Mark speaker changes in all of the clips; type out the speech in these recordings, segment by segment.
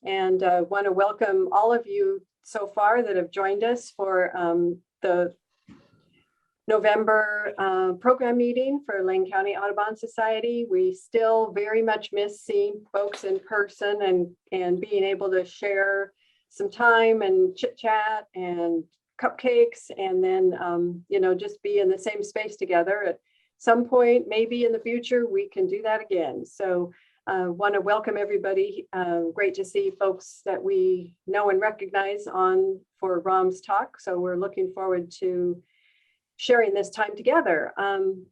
Speaker 1: and want to welcome all of you so far that have joined us for the November program meeting for Lane County Audubon Society. We still very much miss seeing folks in person and being able to share some time and chit chat and cupcakes, and then just be in the same space together. At some point, maybe in the future, we can do that again. So want to welcome everybody. Great to see folks that we know and recognize on for Ram's talk. So we're looking forward to sharing this time together.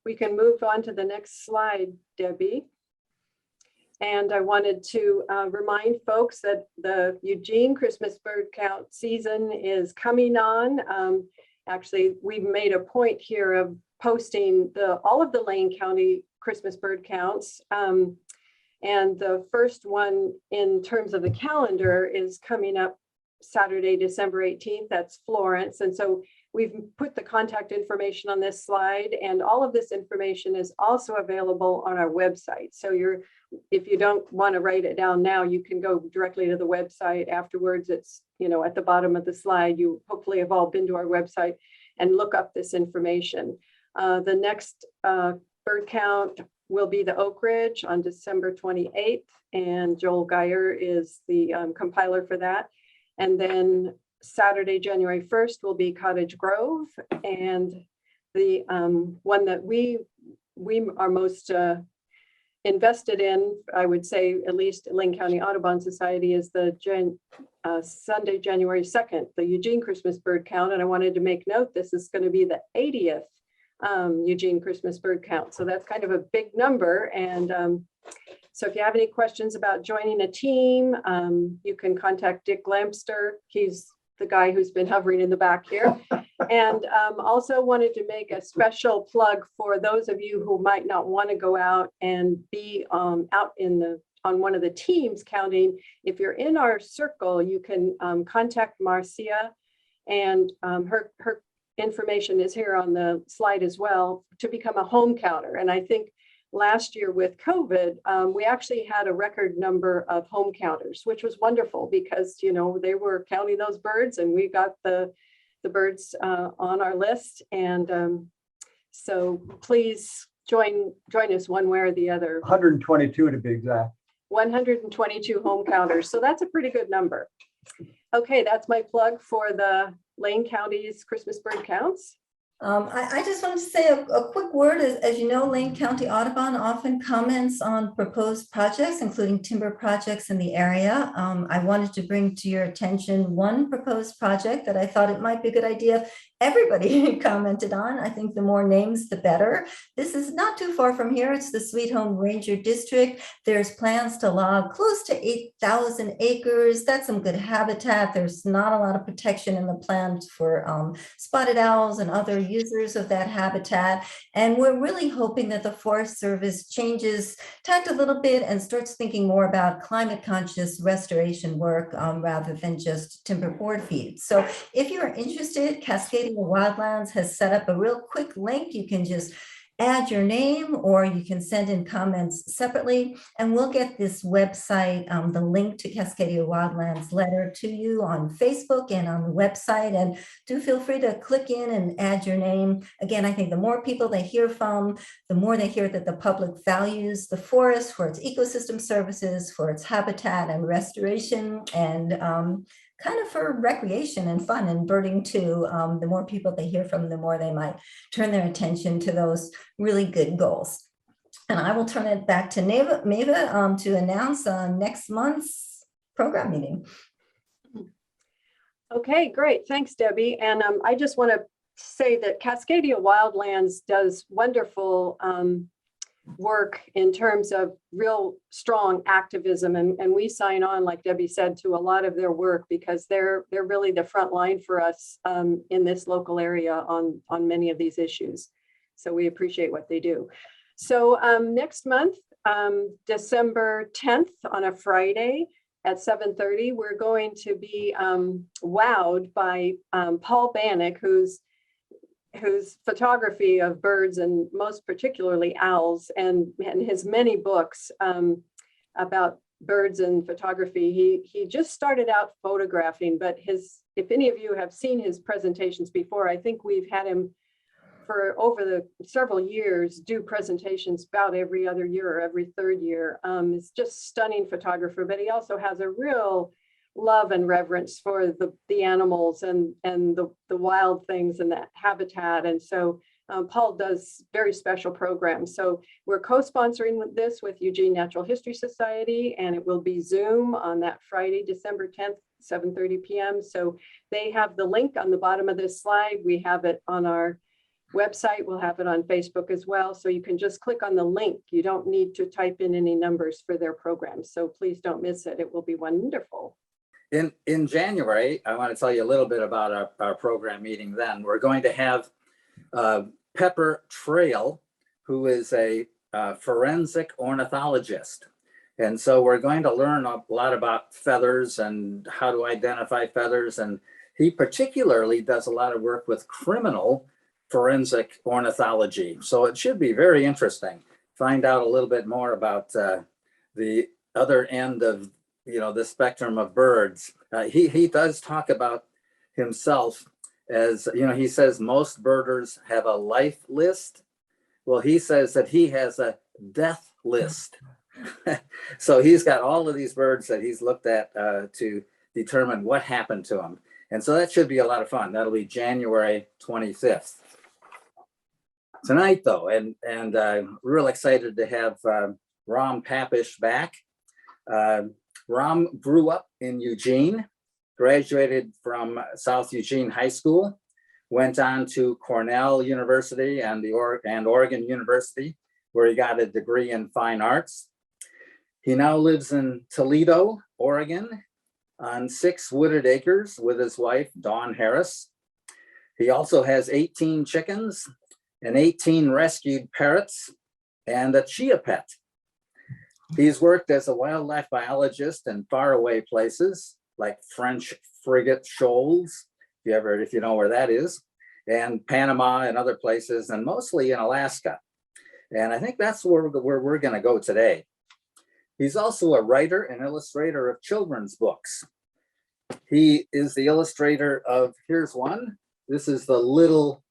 Speaker 1: We can move on to the next slide, Debbie. And I wanted to remind folks that the Eugene Christmas bird count season is coming on. Actually, we've made a point here of posting all of the Lane County Christmas bird counts. And the first one in terms of the calendar is coming up Saturday, December 18th. That's Florence. And so we've put the contact information on this slide, and all of this information is also available on our website. So if you don't want to write it down now, you can go directly to the website afterwards. It's, at the bottom of the slide. You hopefully have all been to our website and look up this information. The next bird count will be the Oak Ridge on December 28th, and Joel Geyer is the compiler for that. And then Saturday, January 1st will be Cottage Grove, and the one that we are most invested in, I would say, at least Lane County Audubon Society, is the Sunday, January 2nd, the Eugene Christmas bird count. And I wanted to make note, this is going to be the 80th Eugene Christmas bird count. So that's kind of a big number. And so if you have any questions about joining a team, you can contact Dick Lampster. He's the guy who's been hovering in the back here. And also wanted to make a special plug for those of you who might not want to go out and be out on one of the teams counting. If you're in our circle, you can contact Marcia, and her information is here on the slide as well, to become a home counter. And I think last year with COVID, we actually had a record number of home counters, which was wonderful because, they were counting those birds, and we got the birds on our list. And so please join us one way or the other.
Speaker 2: 122 to be exact.
Speaker 1: 122 home counters. So that's a pretty good number. Okay, that's my plug for the Lane County's Christmas bird counts.
Speaker 3: I just wanted to say a quick word. As you know, Lane County Audubon often comments on proposed projects, including timber projects in the area. I wanted to bring to your attention one proposed project that I thought it might be a good idea everybody commented on. I think the more names, the better. This is not too far from here. It's the Sweet Home Ranger District. There's plans to log close to 8,000 acres. That's some good habitat. There's not a lot of protection in the plans for spotted owls and other users of that habitat. And we're really hoping that the Forest Service changes tact a little bit and starts thinking more about climate conscious restoration work rather than just timber board feed. So if you're interested, Cascadia Wildlands has set up a real quick link. You can just add your name, or you can send in comments separately, and we'll get this website, the link to Cascadia Wildlands letter, to you on Facebook and on the website. And do feel free to click in and add your name. Again, I think the more people they hear from, the more they hear that the public values the forest for its ecosystem services, for its habitat and restoration, and kind of for recreation and fun and birding too. The more people they hear from, the more they might turn their attention to those really good goals. And I will turn it back to Maeva to announce next month's program meeting.
Speaker 1: Okay, great. Thanks, Debbie. And I just want to say that Cascadia Wildlands does wonderful work in terms of real strong activism, and we sign on, like Debbie said, to a lot of their work because they're really the front line for us in this local area on many of these issues. So we appreciate what they do. So next month, December 10th on a Friday at 7:30, we're going to be wowed by Paul Bannock, whose photography of birds, and most particularly owls, and his many books about birds and photography. He just started out photographing, but if any of you have seen his presentations before, I think we've had him for over the several years do presentations about every other year or every third year. He's just stunning photographer, but he also has a real love and reverence for the animals and the wild things and the habitat. And so Paul does very special programs. So we're co-sponsoring this with Eugene Natural History Society, and it will be Zoom on that Friday, December 10th, 7:30 p.m. So they have the link on the bottom of this slide. We have it on our website. We'll have it on Facebook as well. So you can just click on the link. You don't need to type in any numbers for their programs. So please don't miss it. It will be wonderful.
Speaker 4: In January, I want to tell you a little bit about our program meeting then. We're going to have Pepper Trail, who is a forensic ornithologist. And so we're going to learn a lot about feathers and how to identify feathers. And he particularly does a lot of work with criminal forensic ornithology. So it should be very interesting. Find out a little bit more about the other end of the spectrum of birds. He does talk about himself as, he says most birders have a life list. Well, he says that he has a death list. So he's got all of these birds that he's looked at to determine what happened to them. And so that should be a lot of fun. That'll be January 25th. Tonight, though, and I'm real excited to have Ram Papish back. Ram grew up in Eugene, graduated from South Eugene High School, went on to Cornell University and Oregon University, where he got a degree in fine arts. He now lives in Toledo, Oregon, on 6 wooded acres with his wife, Dawn Harris. He also has 18 chickens and 18 rescued parrots and a chia pet. He's worked as a wildlife biologist in faraway places like French Frigate Shoals, if you know where that is, and Panama and other places, and mostly in Alaska. And I think that's where we're going to go today. He's also a writer and illustrator of children's books. He is the illustrator of, here's one. This is the little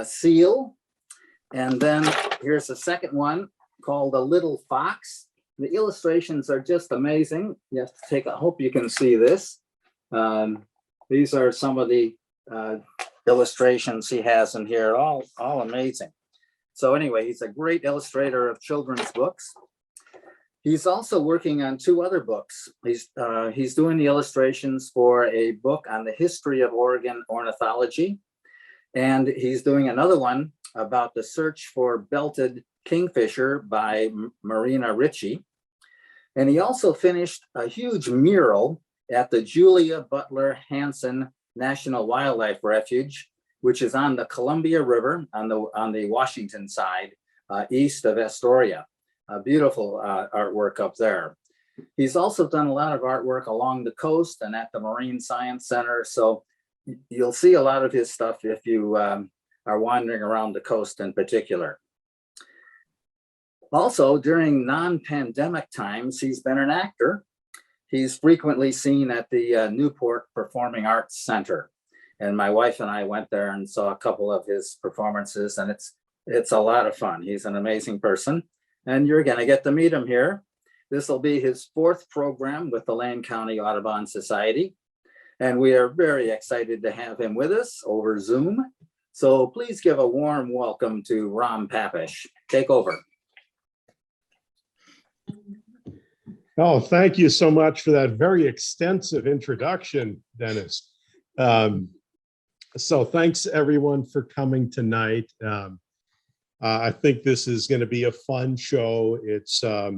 Speaker 4: seal. And then here's the second one called The Little Fox. The illustrations are just amazing. You have to I hope you can see this. These are some of the illustrations he has in here, all amazing. So anyway, he's a great illustrator of children's books. He's also working on 2 other books. He's doing the illustrations for a book on the history of Oregon ornithology. And he's doing another one about the search for belted kingfisher by Marina Ritchie. And he also finished a huge mural at the Julia Butler Hansen National Wildlife Refuge, which is on the Columbia River on the Washington side, east of Astoria. Beautiful artwork up there. He's also done a lot of artwork along the coast and at the Marine Science Center. So you'll see a lot of his stuff if you are wandering around the coast in particular. Also, during non-pandemic times, he's been an actor. He's frequently seen at the Newport Performing Arts Center. And my wife and I went there and saw a couple of his performances, and it's a lot of fun. He's an amazing person, and you're going to get to meet him here. This will be his 4th program with the Lane County Audubon Society. And we are very excited to have him with us over Zoom. So please give a warm welcome to Ram Papish. Take over.
Speaker 5: Oh, thank you so much for that very extensive introduction, Dennis. So thanks everyone for coming tonight. I think this is going to be a fun show. It's a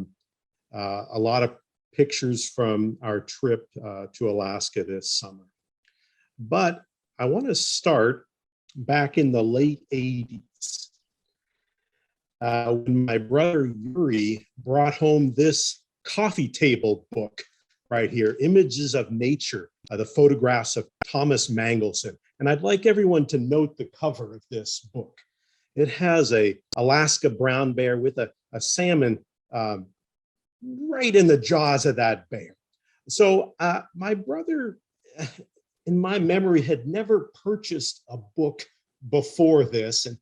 Speaker 5: lot of pictures from our trip to Alaska this summer. But I want to start back in the late 80s when my brother Yuri brought home this coffee table book right here, Images of Nature, the photographs of Thomas Mangelson. And I'd like everyone to note the cover of this book. It has a Alaska brown bear with a salmon right in the jaws of that bear. So my brother, in my memory, had never purchased a book before this. And,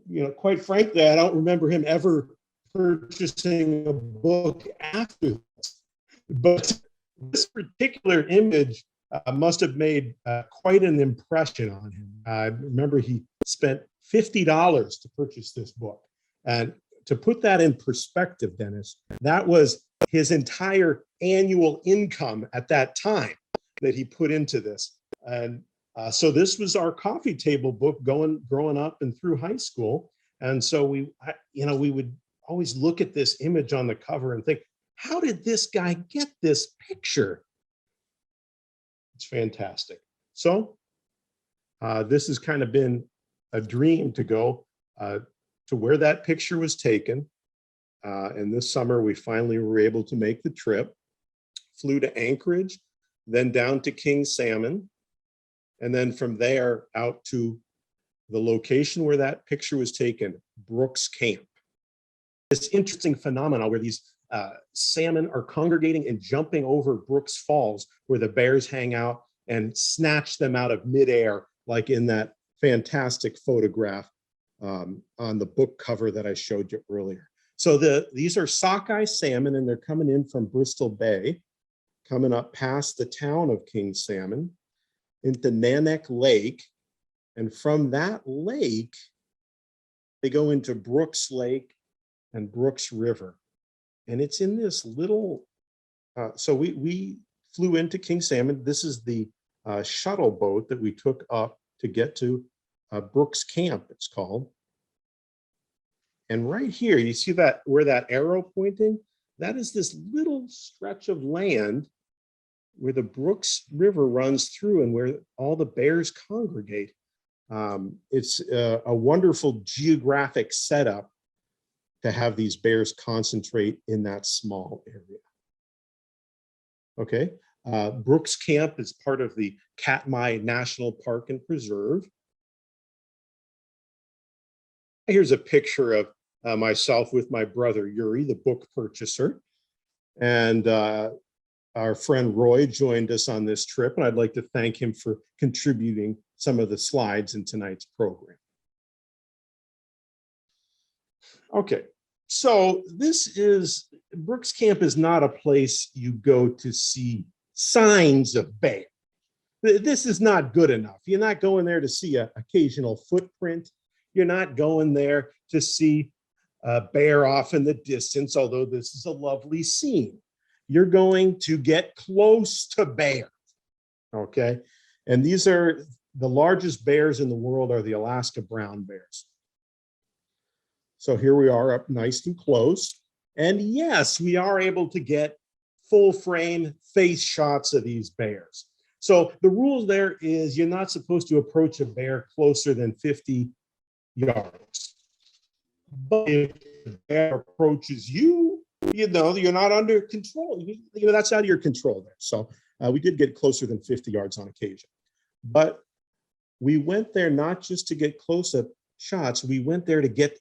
Speaker 5: you know, quite frankly, I don't remember him ever purchasing a book after this. But this particular image must have made quite an impression on him. I remember he spent $50 to purchase this book. And to put that in perspective, Dennis, that was his entire annual income at that time that he put into this. And so this was our coffee table book growing up and through high school. And so we would always look at this image on the cover and think, how did this guy get this picture? It's fantastic. So this has kind of been a dream to go to where that picture was taken. And this summer, we finally were able to make the trip, flew to Anchorage, then down to King Salmon, and then from there out to the location where that picture was taken, Brooks Camp. This interesting phenomenon where these salmon are congregating and jumping over Brooks Falls, where the bears hang out, and snatch them out of midair, like in that fantastic photograph on the book cover that I showed you earlier. So these are sockeye salmon, and they're coming in from Bristol Bay, coming up past the town of King Salmon into Nanack Lake. And from that lake, they go into Brooks Lake and Brooks River. And it's in this little, so we flew into King Salmon. This is the shuttle boat that we took up to get to Brooks Camp, it's called. And right here, you see that where that arrow pointing, that is this little stretch of land where the Brooks River runs through and where all the bears congregate. It's a wonderful geographic setup to have these bears concentrate in that small area. Okay, Brooks Camp is part of the Katmai National Park and Preserve. Here's a picture of myself with my brother, Yuri, the book purchaser. And our friend Roy joined us on this trip, and I'd like to thank him for contributing some of the slides in tonight's program. Okay, so Brooks Camp is not a place you go to see signs of bear. This is not good enough. You're not going there to see an occasional footprint. You're not going there to see a bear off in the distance, although this is a lovely scene. You're going to get close to bear, okay? And these are the largest bears in the world are the Alaska brown bears. So here we are up nice and close. And yes, we are able to get full frame face shots of these bears. So the rule there is you're not supposed to approach a bear closer than 50 yards. But if the bear approaches you, you know, you're not under control. You know, that's out of your control there. So we did get closer than 50 yards on occasion. But we went there not just to get close-up shots, we went there to get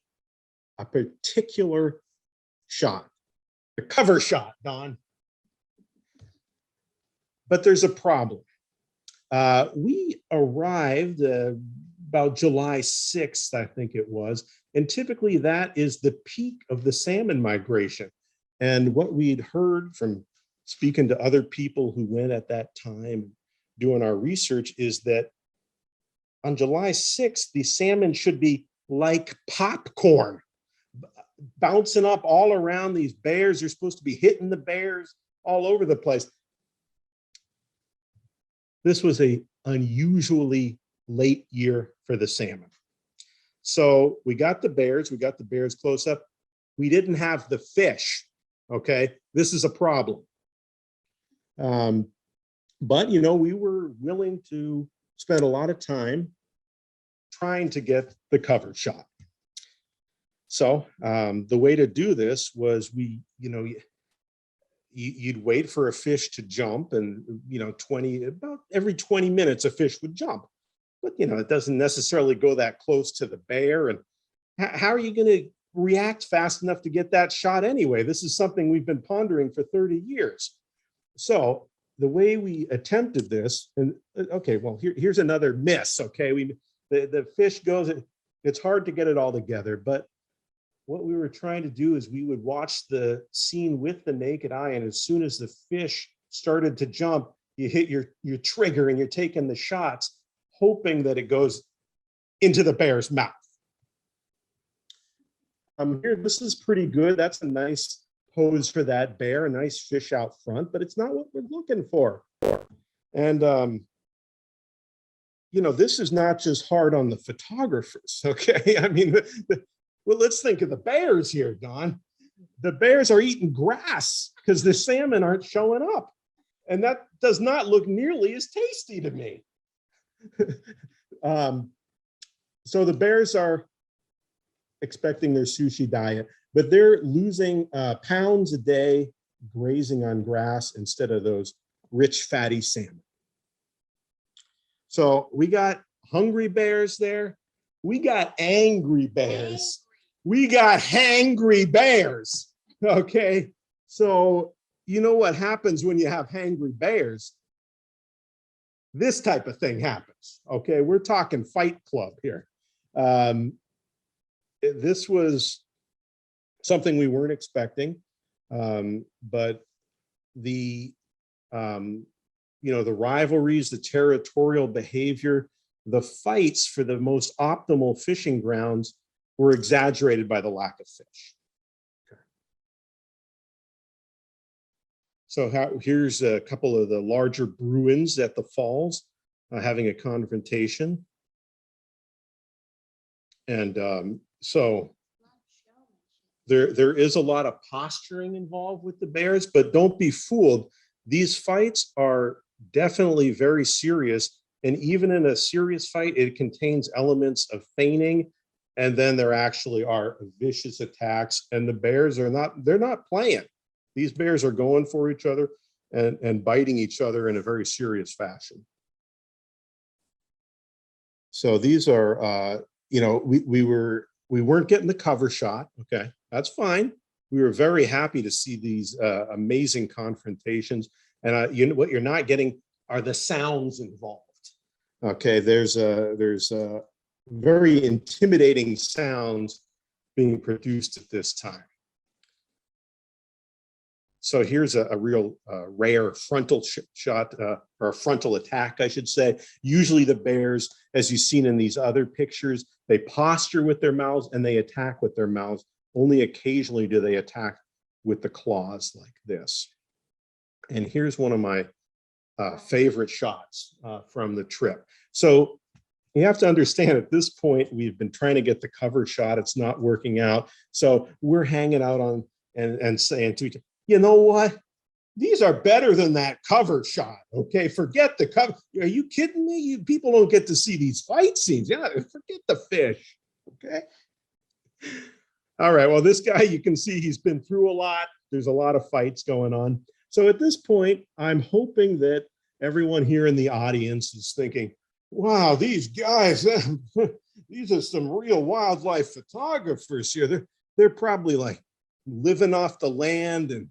Speaker 5: a particular shot, a cover shot, Don. But there's a problem. We arrived about July 6th, I think it was, and typically that is the peak of the salmon migration. And what we'd heard from speaking to other people who went at that time, doing our research, is that on July 6th, the salmon should be like popcorn, bouncing up all around these bears. You're supposed to be hitting the bears all over the place. This was an unusually late year for the salmon. So we got the bears close up. We didn't have the fish, okay? This is a problem. But, you know, we were willing to spend a lot of time trying to get the cover shot. So the way to do this was you'd wait for a fish to jump, and, you know, about every 20 minutes, a fish would jump. But, you know, it doesn't necessarily go that close to the bear. And how are you going to react fast enough to get that shot anyway. This is something we've been pondering for 30 years. So the way we attempted this, and okay, well, here's another miss. Okay, the fish goes, it's hard to get it all together, but what we were trying to do is we would watch the scene with the naked eye, and as soon as the fish started to jump, you hit your trigger and you're taking the shots, hoping that it goes into the bear's mouth. Here, this is pretty good. That's a nice pose for that bear, a nice fish out front, but it's not what we're looking for. And, this is not just hard on the photographers, okay? I mean, well, let's think of the bears here, Don. The bears are eating grass because the salmon aren't showing up. And that does not look nearly as tasty to me. So the bears are expecting their sushi diet, but they're losing pounds a day grazing on grass instead of those rich, fatty salmon. So we got hungry bears there. We got angry bears. We got hangry bears. Okay. So you know what happens when you have hangry bears? This type of thing happens. Okay. We're talking Fight Club here. This was something we weren't expecting, but the rivalries, the territorial behavior, the fights for the most optimal fishing grounds were exaggerated by the lack of fish. Okay. So here's a couple of the larger Bruins at the falls having a confrontation. And so there is a lot of posturing involved with the bears, but don't be fooled. These fights are definitely very serious. And even in a serious fight, it contains elements of feigning. And then there actually are vicious attacks. And the bears they're not playing. These bears are going for each other and biting each other in a very serious fashion. So these are, we weren't getting the cover shot. Okay, that's fine. We were very happy to see these amazing confrontations. And what you're not getting are the sounds involved. Okay, there's very intimidating sounds being produced at this time. So here's a real rare frontal shot, or a frontal attack, I should say. Usually the bears, as you've seen in these other pictures, they posture with their mouths and they attack with their mouths. Only occasionally do they attack with the claws like this. And here's one of my favorite shots from the trip. So you have to understand, at this point, we've been trying to get the cover shot. It's not working out. So we're hanging out on and saying to each other, you know what? These are better than that cover shot. Okay, forget the cover. Are you kidding me? People don't get to see these fight scenes. Yeah, forget the fish. Okay. All right. Well, this guy, you can see he's been through a lot. There's a lot of fights going on. So at this point, I'm hoping that everyone here in the audience is thinking, wow, these guys, these are some real wildlife photographers here. They're probably like living off the land, and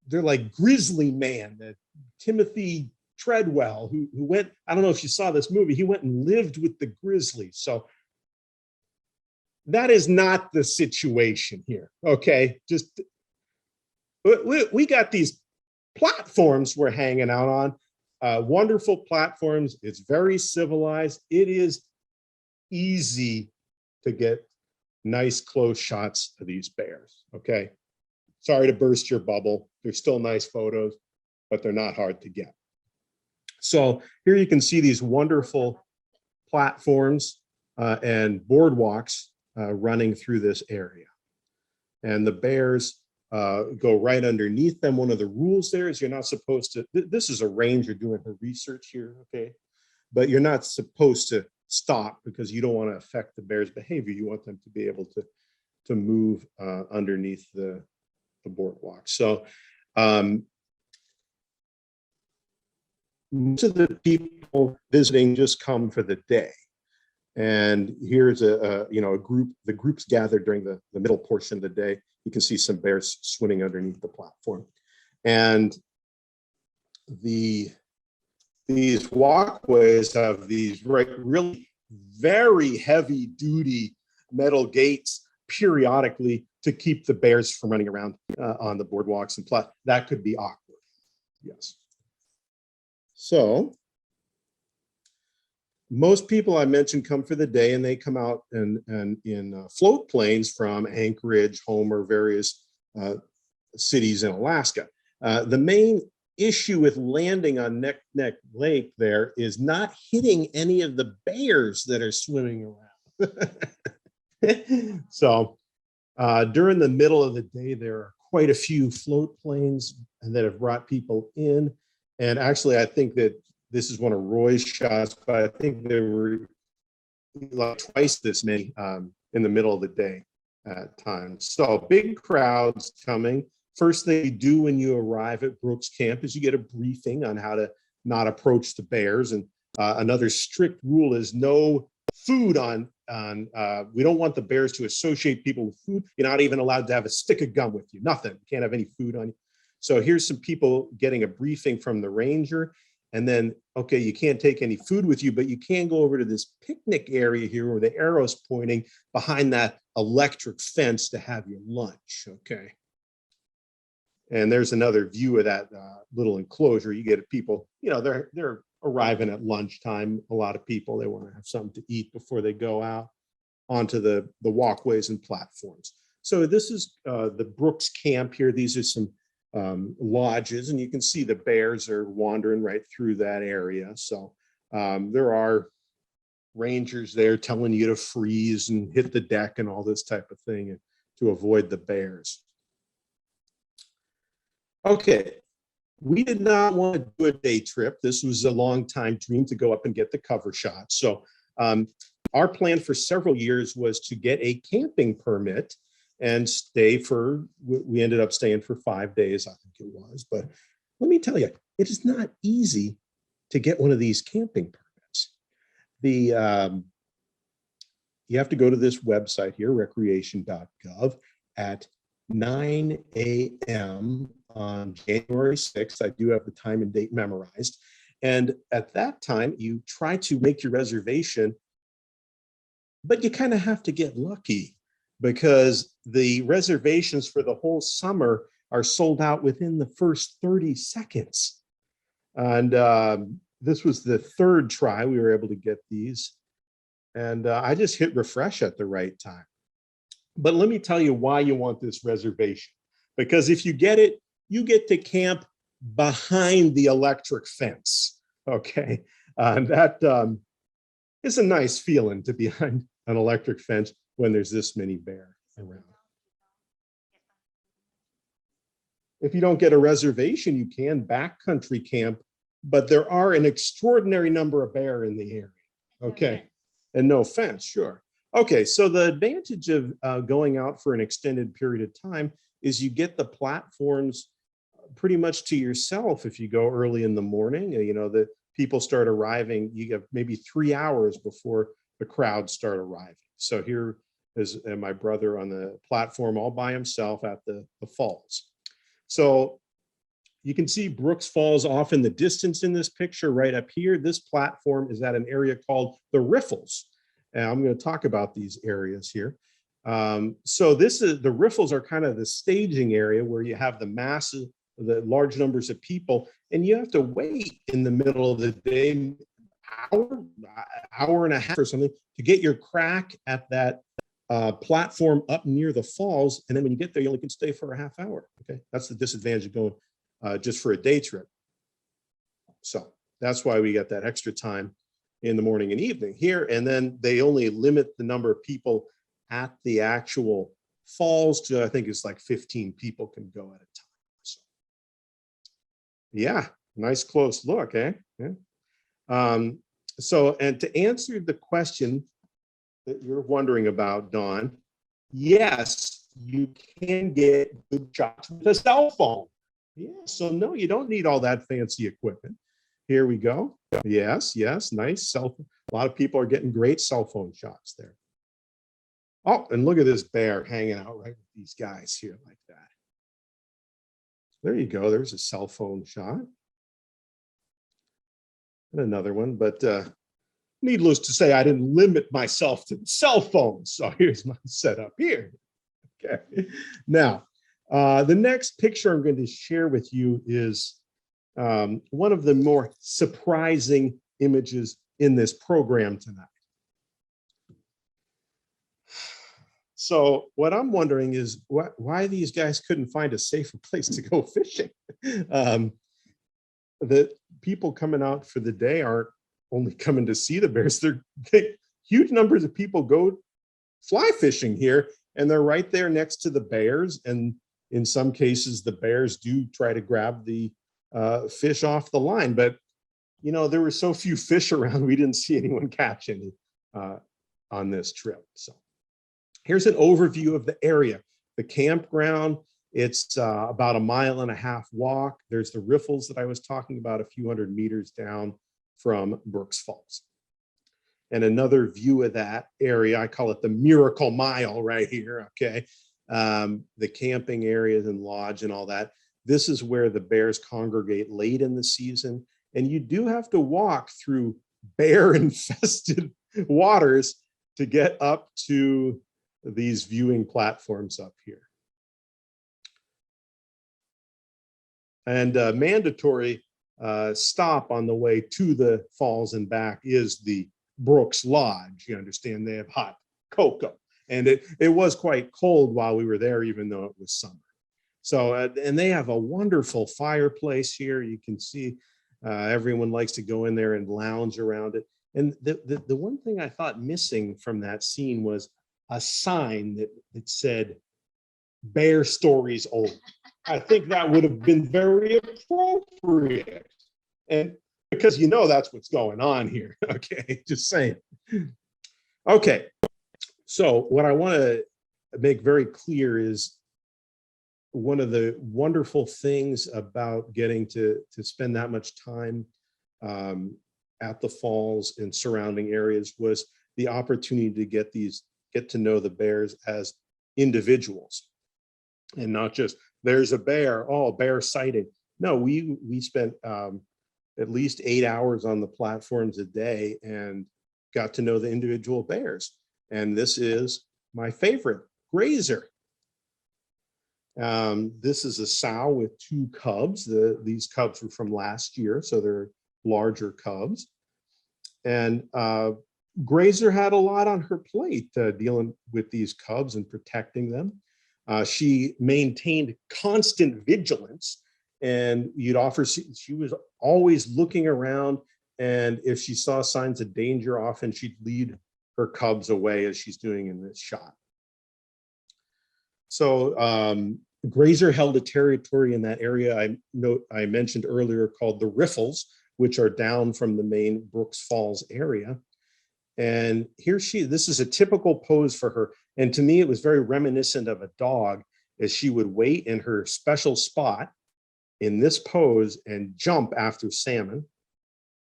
Speaker 5: they're like Grizzly Man, Timothy Treadwell, who went, I don't know if you saw this movie, he went and lived with the grizzlies. So that is not the situation here. Okay, just we got these platforms we're hanging out on, wonderful platforms. It's very civilized. It is easy to get nice close shots of these bears. Okay, sorry to burst your bubble. They're still nice photos, but they're not hard to get. So here you can see these wonderful platforms and boardwalks running through this area. And the bears go right underneath them. One of the rules there is you're not supposed to, this is a ranger doing her research here, okay? But you're not supposed to stop because you don't want to affect the bear's behavior. You want them to be able to move underneath the boardwalk. So most of the people visiting just come for the day. And here's a group. The groups gathered during the middle portion of the day. You can see some bears swimming underneath the platform, and these walkways have these really very heavy duty metal gates periodically to keep the bears from running around on the boardwalks and that could be awkward. Yes. So most people I mentioned come for the day, and they come out and in float planes from Anchorage, Homer, various cities in Alaska. The main issue with landing on Neck Lake there is not hitting any of the bears that are swimming around. So during the middle of the day, there are quite a few float planes that have brought people in. And actually, I think that this is one of Roy's shots, but I think there were like twice this many in the middle of the day at times. So big crowds coming. First thing you do when you arrive at Brooks Camp is you get a briefing on how to not approach the bears. And another strict rule is no food on we don't want the bears to associate people with food. You're not even allowed to have a stick of gum with you, nothing. You can't have any food on you. So here's some people getting a briefing from the ranger. And then, okay, you can't take any food with you, but you can go over to this picnic area here where the arrow's pointing behind that electric fence to have your lunch, okay? And there's another view of that little enclosure. You get people, they're arriving at lunchtime. A lot of people, they want to have something to eat before they go out onto the walkways and platforms. So this is the Brooks Camp here. These are some lodges, and you can see the bears are wandering right through that area. So there are rangers there telling you to freeze and hit the deck and all this type of thing to avoid the bears. Okay, we did not want to do a day trip. This was a long time dream to go up and get the cover shot. So our plan for several years was to get a camping permit and we ended up staying for 5 days, I think it was. But let me tell you, it is not easy to get one of these camping permits. You have to go to this website here, recreation.gov, at 9 a.m. on January 6th. I do have the time and date memorized. And at that time, you try to make your reservation, but you kind of have to get lucky because the reservations for the whole summer are sold out within the first 30 seconds. And this was the third try we were able to get these. And I just hit refresh at the right time. But let me tell you why you want this reservation. Because if you get it, you get to camp behind the electric fence. Okay. That is a nice feeling to be behind an electric fence when there's this many bears around. If you don't get a reservation, you can backcountry camp, but there are an extraordinary number of bears in the area. Okay. And no fence, sure. Okay, so the advantage of going out for an extended period of time is you get the platforms pretty much to yourself if you go early in the morning. The people start arriving, you have maybe 3 hours before the crowds start arriving. So here is my brother on the platform all by himself at the falls. So you can see Brooks Falls off in the distance in this picture right up here. This platform is at an area called the Riffles. And I'm going to talk about these areas here. So the Riffles are kind of the staging area where you have the large numbers of people, and you have to wait in the middle of the day, hour and a half or something, to get your crack at that platform up near the falls. And then when you get there, you only can stay for a half hour. Okay, that's the disadvantage of going just for a day trip. So that's why we got that extra time in the morning and evening here. And then they only limit the number of people at the actual falls to, I think it's like 15 people can go at a time. So yeah, nice close look, eh? Yeah. So, and to answer the question that you're wondering about, Dawn, yes, you can get good shots with a cell phone. Yeah, so no, you don't need all that fancy equipment. Here we go. Yes, nice cell phone. lot of people are getting great cell phone shots there. Oh, and look at this bear hanging out right with these guys here like that. There you go. There's a cell phone shot. And another one, but needless to say, I didn't limit myself to cell phones. So here's my setup here. Okay. Now, the next picture I'm going to share with you is one of the more surprising images in this program tonight. So what I'm wondering is why these guys couldn't find a safer place to go fishing. The people coming out for the day aren't only coming to see the bears. Huge numbers of people go fly fishing here, and they're right there next to the bears. And in some cases, the bears do try to grab the fish off the line. But, you know, there were so few fish around, we didn't see anyone catch any on this trip. So here's an overview of the area. The campground, it's about 1.5 mile walk. There's the riffles that I was talking about a few hundred meters down from Brooks Falls. And another view of that area, I call it the Miracle Mile right here, okay? The camping areas and lodge and all that. This is where the bears congregate late in the season. And you do have to walk through bear-infested waters to get up to these viewing platforms up here. And a mandatory stop on the way to the falls and back is the Brooks Lodge. You understand, they have hot cocoa. And it was quite cold while we were there, even though it was summer. So, and they have a wonderful fireplace here. You can see everyone likes to go in there and lounge around it. And the one thing I thought missing from that scene was a sign that said, "Bear Stories Only." I think that would have been very appropriate. And because you know that's what's going on here. Okay, just saying. Okay, so what I want to make very clear is one of the wonderful things about getting to spend that much time at the falls and surrounding areas was the opportunity to get to know the bears as individuals, and not just there's a bear, oh, bear sighting. No, we spent at least 8 hours on the platforms a day and got to know the individual bears. And this is my favorite, Grazer. This is a sow with 2 cubs. These cubs were from last year, so they're larger cubs. And Grazer had a lot on her plate dealing with these cubs and protecting them. She maintained constant vigilance, and she was always looking around, and if she saw signs of danger, often she'd lead her cubs away, as she's doing in this shot. So Grazer held a territory in that area I mentioned earlier called the Riffles, which are down from the main Brooks Falls area. And this is a typical pose for her. And to me, it was very reminiscent of a dog, as she would wait in her special spot in this pose and jump after salmon.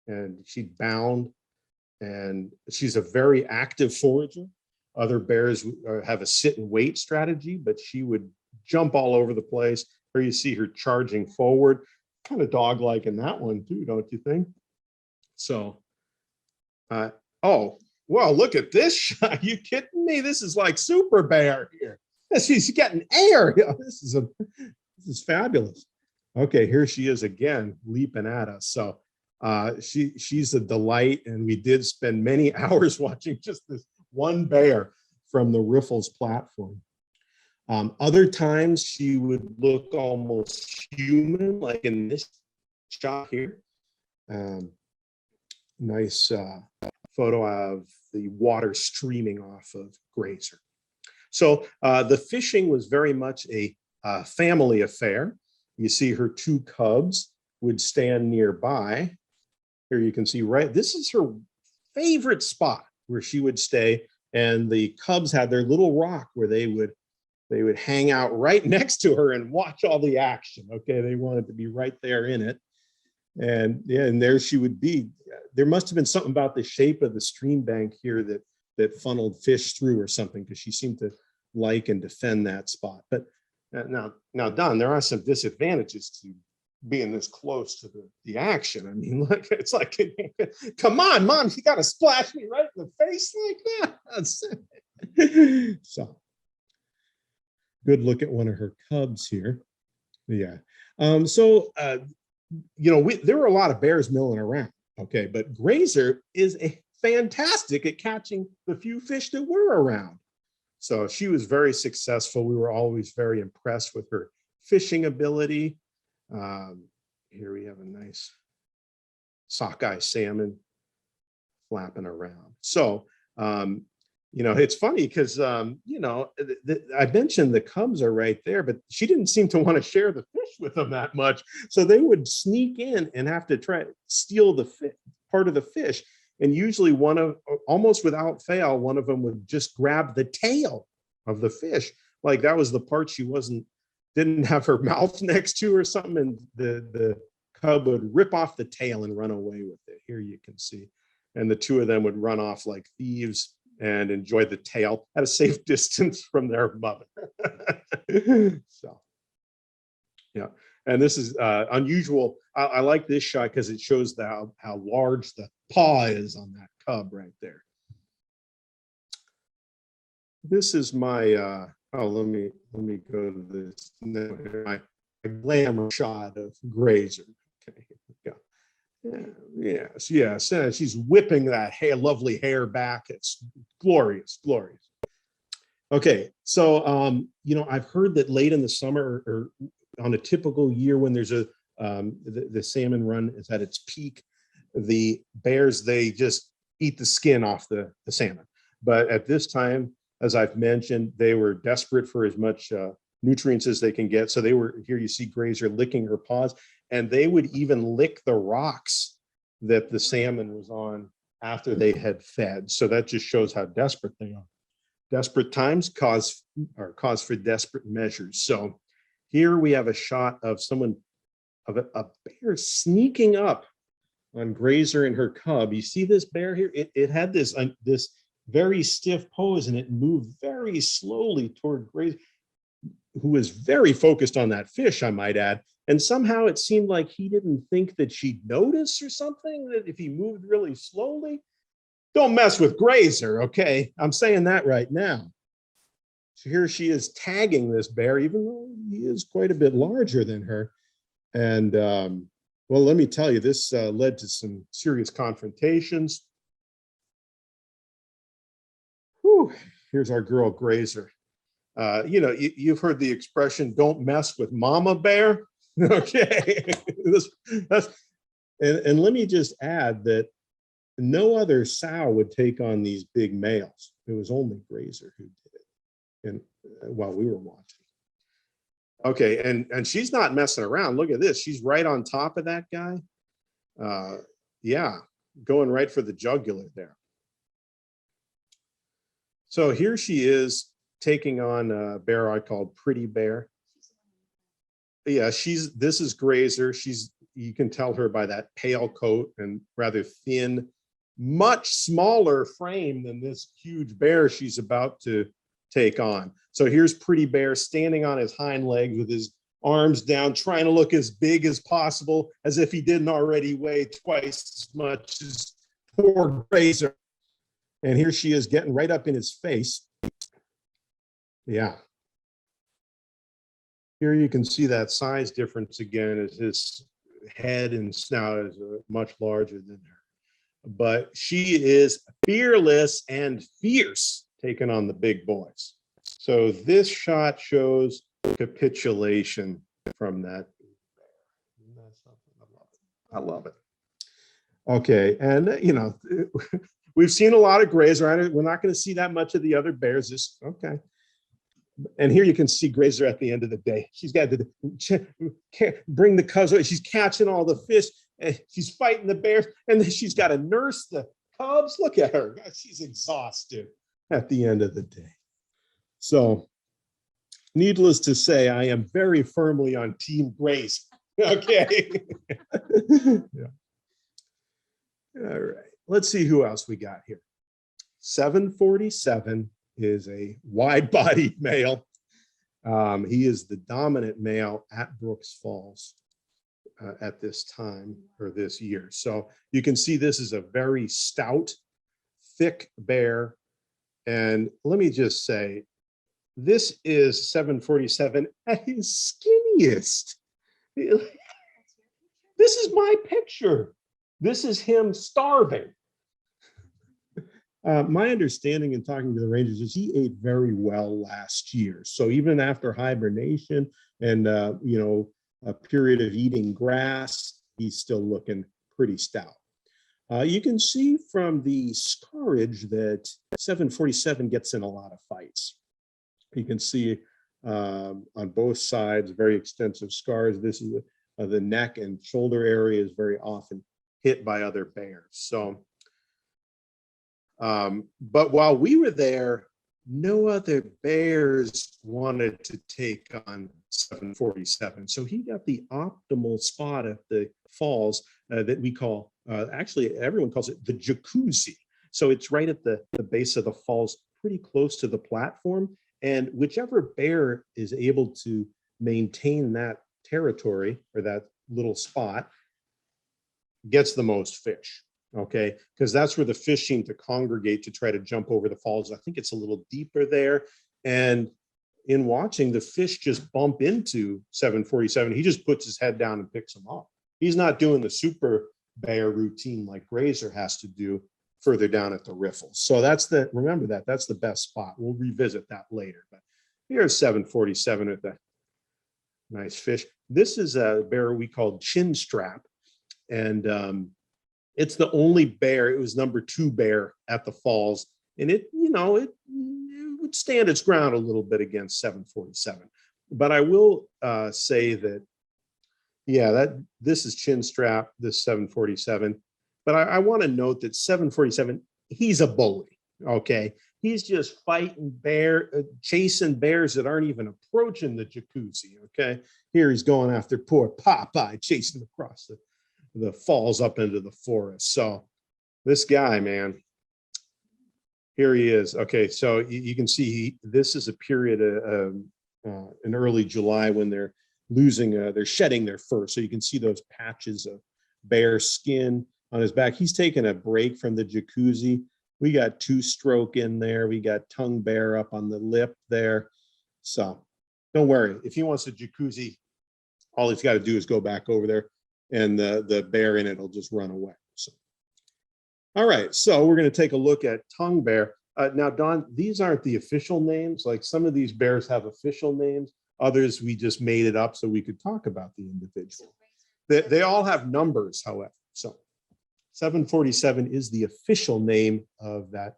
Speaker 5: And she'd bound, and she's a very active forager. Other bears have a sit and wait strategy, but she would jump all over the place. Here you see her charging forward, kind of dog-like in that one too, don't you think? So, oh, well, look at this shot. You kidding me? This is like Super Bear here. She's getting air. This is fabulous. Okay, here she is again, leaping at us. So she's a delight, and we did spend many hours watching just this one bear from the Riffles platform. Other times she would look almost human, like in this shot here. Nice photo of the water streaming off of Grazer. So the fishing was very much a family affair. You see her 2 cubs would stand nearby. Here you can see this is her favorite spot where she would stay. And the cubs had their little rock where they would hang out right next to her and watch all the action. Okay, they wanted to be right there in it. And there she would be. there must have been something about the shape of the stream bank here that funneled fish through or something, because she seemed to like and defend that spot. But now, Don, there are some disadvantages to being this close to the action. I mean, look, it's like, come on, Mom, you got to splash me right in the face like that. So, good look at one of her cubs here. Yeah. There were a lot of bears milling around. Okay, but Grazer is fantastic at catching the few fish that were around. So she was very successful. We were always very impressed with her fishing ability. Here we have a nice sockeye salmon flapping around. So, it's funny because, I mentioned the cubs are right there, but she didn't seem to want to share the fish with them that much. So they would sneak in and have to try to steal the part of the fish. And usually almost without fail, one of them would just grab the tail of the fish. Like that was the part she didn't have her mouth next to or something. And the cub would rip off the tail and run away with it. Here you can see. And the two of them would run off like thieves and enjoy the tail at a safe distance from their mother. So, yeah. And this is unusual. I like this shot because it shows how large the paw is on that cub right there. This is my, let me go to this, my glamour shot of Grazer. Okay, here we go. Yes. She's whipping that lovely hair back. It's glorious. Okay, so, I've heard that late in the summer or on a typical year when there's the salmon run is at its peak, the bears, they just eat the skin off the salmon. But at this time, as I've mentioned, they were desperate for as much nutrients as they can get. So here you see Grazer licking her paws, and they would even lick the rocks that the salmon was on after they had fed. So that just shows how desperate they are. Desperate times cause for desperate measures. So here we have a shot of a bear sneaking up on Grazer and her cub. You see this bear here? It had this very stiff pose, and it moved very slowly toward Grazer, who was very focused on that fish, I might add. And somehow it seemed like he didn't think that she'd notice or something, that if he moved really slowly. Don't mess with Grazer, okay? I'm saying that right now. So here she is tagging this bear, even though he is quite a bit larger than her. And well, let me tell you, this led to some serious confrontations. Whew, here's our girl Grazer. You've heard the expression, don't mess with mama bear. Okay. And let me just add that no other sow would take on these big males. It was only Grazer who did it, and while we were watching. Okay, and she's not messing around. Look at this. She's right on top of that guy. Yeah, going right for the jugular there. So here she is taking on a bear I called Pretty Bear. Yeah, this is Grazer. You can tell her by that pale coat and rather thin, much smaller frame than this huge bear she's about to take on. So here's Pretty Bear standing on his hind legs with his arms down, trying to look as big as possible, as if he didn't already weigh twice as much as poor Grazer. And here she is getting right up in his face. Yeah. Here you can see that size difference again, as his head and snout is much larger than her. But she is fearless and fierce taking on the big boys. So this shot shows capitulation from that. I love it. Okay, and we've seen a lot of Grazer. We're not going to see that much of the other bears. Okay. And here you can see Grazer at the end of the day. She's got to bring the cubs away. She's catching all the fish. And she's fighting the bears. And then she's got to nurse the cubs. Look at her. She's exhausted at the end of the day. So needless to say, I am very firmly on Team Grace. Okay. Yeah. All right, let's see who else we got here. 747 is a wide-bodied male. He is the dominant male at Brooks Falls at this time or this year. So you can see this is a very stout, thick bear. And let me just say, this is 747 at his skinniest. This is my picture. This is him starving. My understanding in talking to the rangers is he ate very well last year. So even after hibernation and, a period of eating grass, he's still looking pretty stout. You can see from the scarage that 747 gets in a lot of fights. You can see on both sides, very extensive scars. This is the neck and shoulder area is very often hit by other bears. So, but while we were there, no other bears wanted to take on 747. So he got the optimal spot at the falls that we call, actually everyone calls it the jacuzzi. So it's right at the base of the falls, pretty close to the platform. And whichever bear is able to maintain that territory or that little spot gets the most fish. Okay, because that's where the fish seem to congregate to try to jump over the falls. I think it's a little deeper there. And in watching, the fish just bump into 747. He just puts his head down and picks them up. He's not doing the super bear routine like Grazer has to do further down at the riffles. So remember that's the best spot. We'll revisit that later. But here's 747 with the nice fish. This is a bear we call chin strap. And it's the only bear. It was number 2 bear at the falls, and it would stand its ground a little bit against 747. But I will say that, this is chin strap, this 747. But I want to note that 747, he's a bully. Okay, he's just fighting chasing bears that aren't even approaching the jacuzzi. Okay, here he's going after poor Popeye, chasing across the falls up into the forest. So this guy, man, here he is. Okay, so you can see this is a period in early July when they're they're shedding their fur. So you can see those patches of bear skin on his back. He's taking a break from the jacuzzi. We got 2-stroke in there. We got tongue bear up on the lip there. So don't worry. If he wants a jacuzzi, all he's got to do is go back over there, and the bear in it will just run away. So, all right, so we're going to take a look at tongue bear. Now, Don, these aren't the official names. Like some of these bears have official names. Others, we just made it up so we could talk about the individual. They all have numbers, however. So 747 is the official name of that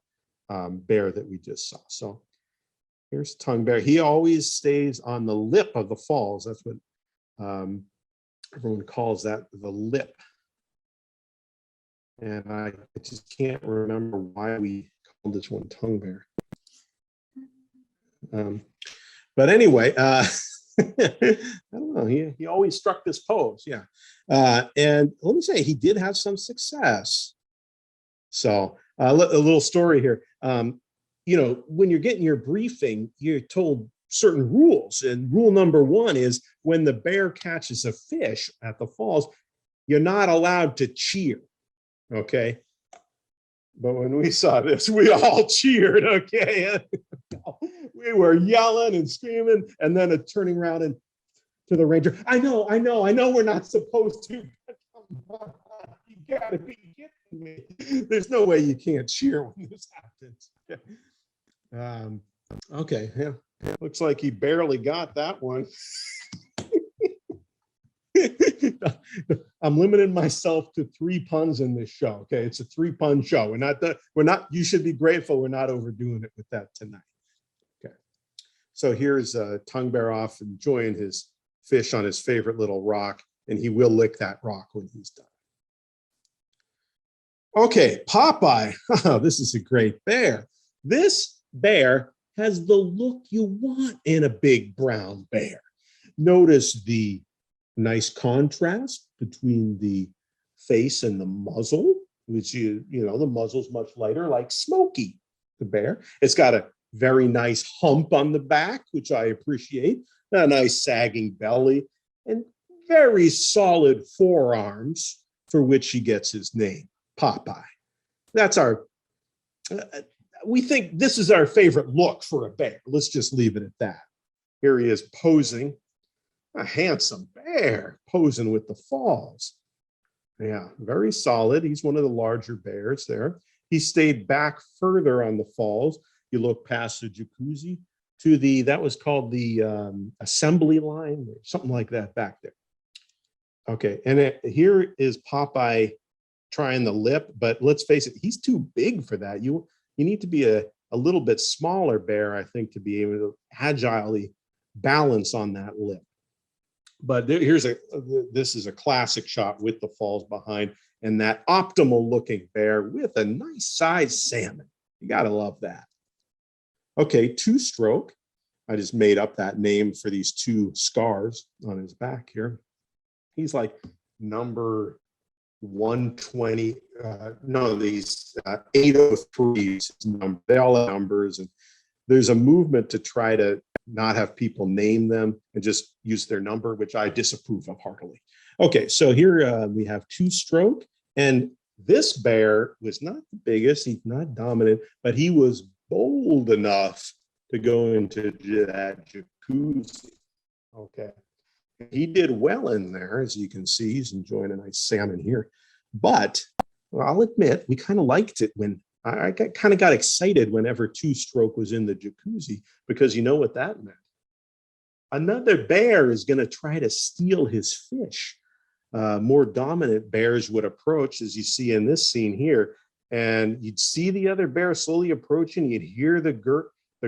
Speaker 5: bear that we just saw. So here's tongue bear. He always stays on the lip of the falls. That's what everyone calls that, the lip. And I just can't remember why we called this one tongue bear. But anyway, I don't know, he always struck this pose, yeah. And let me say, he did have some success. So a little story here. When you're getting your briefing, you're told certain rules. And rule number 1 is when the bear catches a fish at the falls, you're not allowed to cheer, okay? But when we saw this, we all cheered, okay? We were yelling and screaming, and then turning around and to the ranger, I know we're not supposed to. You gotta be kidding me. There's no way you can't cheer when this happens. Okay, yeah. Looks like he barely got that one. I'm limiting myself to 3 puns in this show. Okay, it's a 3-pun show. We're not. You should be grateful we're not overdoing it with that tonight. Okay, so here's tongue bear off enjoying his fish on his favorite little rock, and he will lick that rock when he's done. Okay, Popeye. Oh, this is a great bear. This bear has the look you want in a big brown bear. Notice the nice contrast between the face and the muzzle. which the muzzle's much lighter, like Smokey the bear. It's got a very nice hump on the back, which I appreciate, a nice sagging belly, and very solid forearms, for which he gets his name, Popeye. That's we think this is our favorite look for a bear. Let's just leave it at that. Here he is posing, a handsome bear posing with the falls. Yeah, very solid. He's one of the larger bears there. He stayed back further on the falls. You look past the jacuzzi to that was called the assembly line, or something like that back there. Okay, and here is Popeye trying the lip, but let's face it, he's too big for that. You need to be a little bit smaller bear, I think, to be able to agilely balance on that lip. But this is a classic shot with the falls behind and that optimal looking bear with a nice sized salmon. You gotta love that. Okay, two-stroke. I just made up that name for these two scars on his back here. He's like number 120. These 803s. They all have numbers, and there's a movement to try to not have people name them and just use their number, which I disapprove of heartily. Okay, so here we have two-stroke, and this bear was not the biggest, he's not dominant, but he was bold enough to go into that jacuzzi. Okay, he did well in there, as you can see. He's enjoying a nice salmon here, but I'll admit we kind of liked it when I kind of got excited whenever two-stroke was in the jacuzzi, because you know what that meant. Another bear is going to try to steal his fish. More dominant bears would approach, as you see in this scene here, and you'd see the other bear slowly approaching. You'd hear the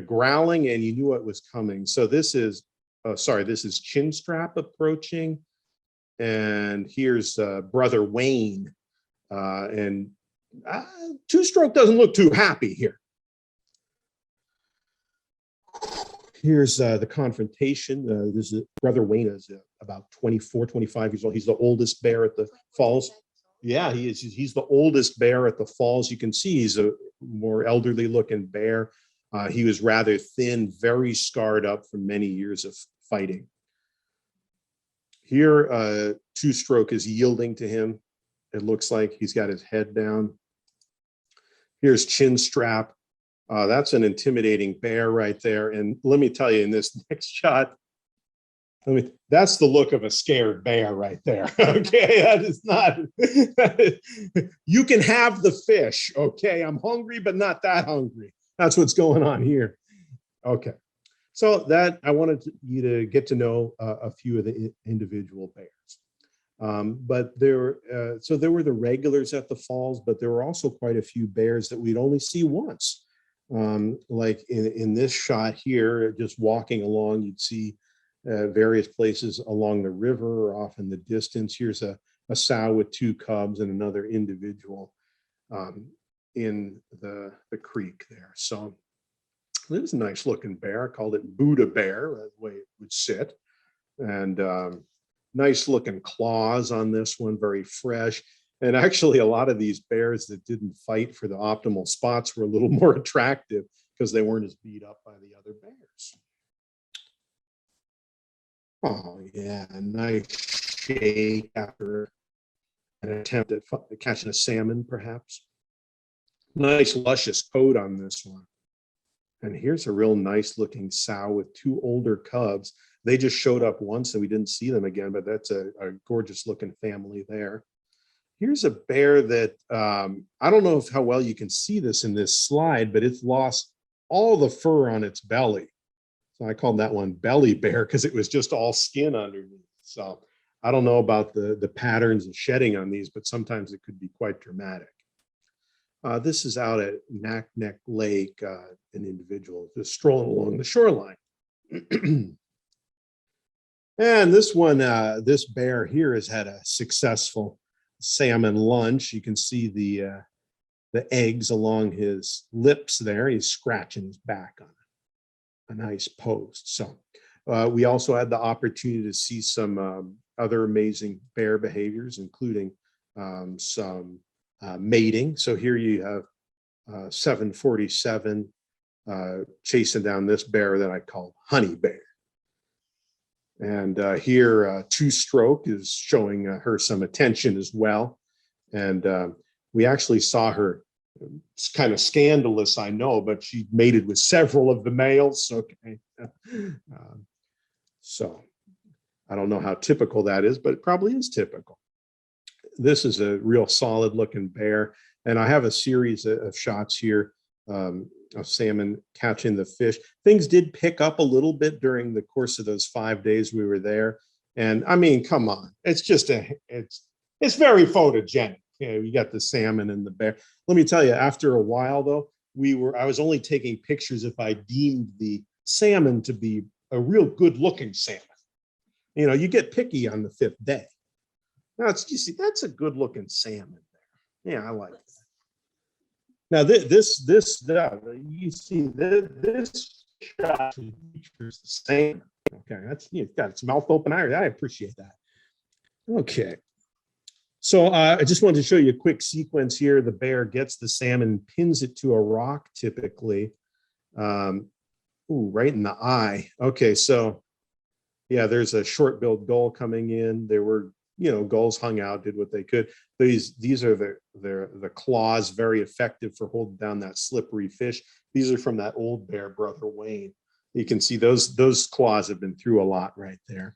Speaker 5: growling, and you knew what was coming. So this is Chinstrap approaching, and here's Brother Wayne, and two-stroke doesn't look too happy here. Here's the confrontation. This is Brother Wayne is about 24, 25 years old. He's the oldest bear at the falls. Yeah, he is. He's the oldest bear at the falls. You can see he's a more elderly looking bear. He was rather thin, very scarred up from many years of fighting. Here, two-stroke is yielding to him. It looks like he's got his head down. Here's Chinstrap. That's an intimidating bear right there. And let me tell you, in this next shot, that's the look of a scared bear right there. Okay, that is not, you can have the fish. Okay, I'm hungry, but not that hungry. That's what's going on here. Okay, so that I wanted you to get to know a few of the individual bears. But there were the regulars at the falls, but there were also quite a few bears that we'd only see once. Like in this shot here, just walking along, you'd see various places along the river or off in the distance. Here's a sow with two cubs and another individual in the creek there. So it was a nice looking bear. I called it Buddha bear, the way it would sit. And nice looking claws on this one, very fresh. And actually, a lot of these bears that didn't fight for the optimal spots were a little more attractive because they weren't as beat up by the other bears. Oh, yeah, a nice shake after an attempt at catching a salmon, perhaps. Nice, luscious coat on this one. And here's a real nice looking sow with two older cubs. They just showed up once and we didn't see them again, but that's a gorgeous looking family there. Here's a bear that I don't know how well you can see this in this slide, but it's lost all the fur on its belly. So I called that one belly bear because it was just all skin underneath. So I don't know about the patterns and shedding on these, but sometimes it could be quite dramatic. This is out at Naknek Lake, an individual just strolling along the shoreline. And this one, this bear here has had a successful salmon lunch. You can see the eggs along his lips there. He's scratching his back on a nice post. So we also had the opportunity to see some other amazing bear behaviors, including some mating. So here you have 747 chasing down this bear that I call honey bear. And here, two-stroke is showing her some attention as well. And we actually saw her. It's kind of scandalous, I know, but she mated with several of the males. Okay. So I don't know how typical that is, but it probably is typical. This is a real solid looking bear. And I have a series of shots here of salmon catching the fish. Things did pick up a little bit during the course of those 5 days we were there. And I mean, come on, it's just it's very photogenic. You got the salmon and the bear. Let me tell you, after a while though, I was only taking pictures if I deemed the salmon to be a real good looking salmon. You get picky on the 5th day. Now you see, that's a good looking salmon there. Yeah, I like that. Now this you see this shot features the salmon. Okay, it's got its mouth open. I appreciate that. Okay. So I just wanted to show you a quick sequence here. The bear gets the salmon, pins it to a rock typically. Right in the eye. Okay, so yeah, there's a short-billed gull coming in. There were, gulls hung out, did what they could. These are the claws, very effective for holding down that slippery fish. These are from that old bear, Brother Wayne. You can see those claws have been through a lot right there.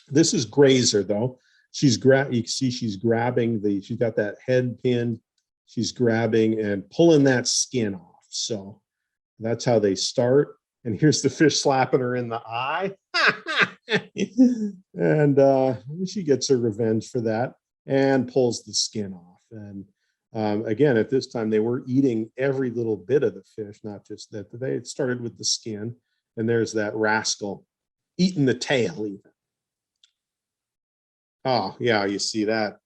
Speaker 5: This is Grazer though. You can see she's grabbing she's got that head pinned. She's grabbing and pulling that skin off. So that's how they start. And here's the fish slapping her in the eye. And she gets her revenge for that and pulls the skin off. And again, at this time, they were eating every little bit of the fish, not just that. They had started with the skin. And there's that rascal eating the tail even. Oh, yeah, you see that?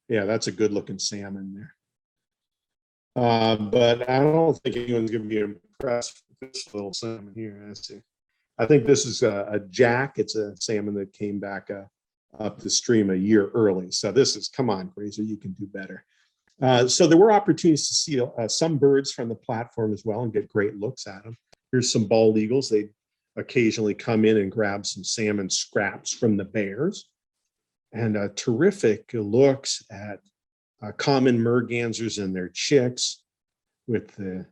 Speaker 5: Yeah, that's a good looking salmon there. But I don't think anyone's going to be impressed with this little salmon here. I think this is a jack. It's a salmon that came back up the stream a year early. So this is, come on, Grazer, you can do better. So there were opportunities to see some birds from the platform as well and get great looks at them. Here's some bald eagles. They occasionally come in and grab some salmon scraps from the bears. And terrific looks at common mergansers and their chicks, with the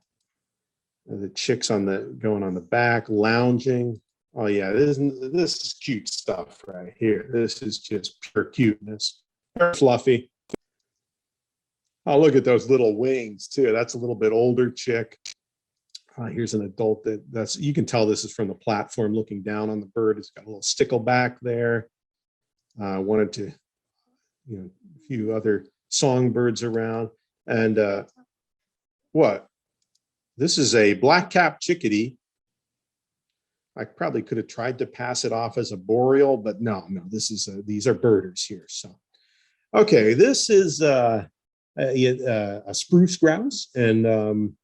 Speaker 5: chicks going on the back, lounging. Oh yeah, this is cute stuff right here. This is just pure cuteness. Very fluffy. Oh, look at those little wings too. That's a little bit older chick. Here's an adult you can tell this is from the platform looking down on the bird. It's got a little stickleback there. Wanted to, a few other songbirds around. And what? This is a black-capped chickadee. I probably could have tried to pass it off as a boreal, but no, these are birders here. So, okay, this is a spruce grouse, and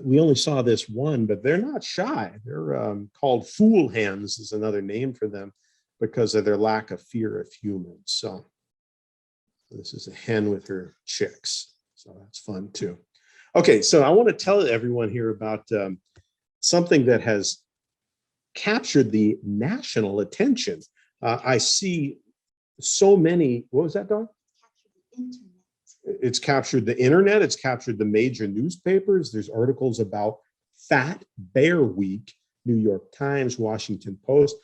Speaker 5: we only saw this one, but they're not shy. They're called fool hens is another name for them because of their lack of fear of humans. So this is a hen with her chicks. So that's fun too. Okay, so I want to tell everyone here about something that has captured the national attention. I see so many, what was that, Dawn? It's captured the internet. It's captured the major newspapers. There's articles about Fat Bear Week, New York Times, Washington Post.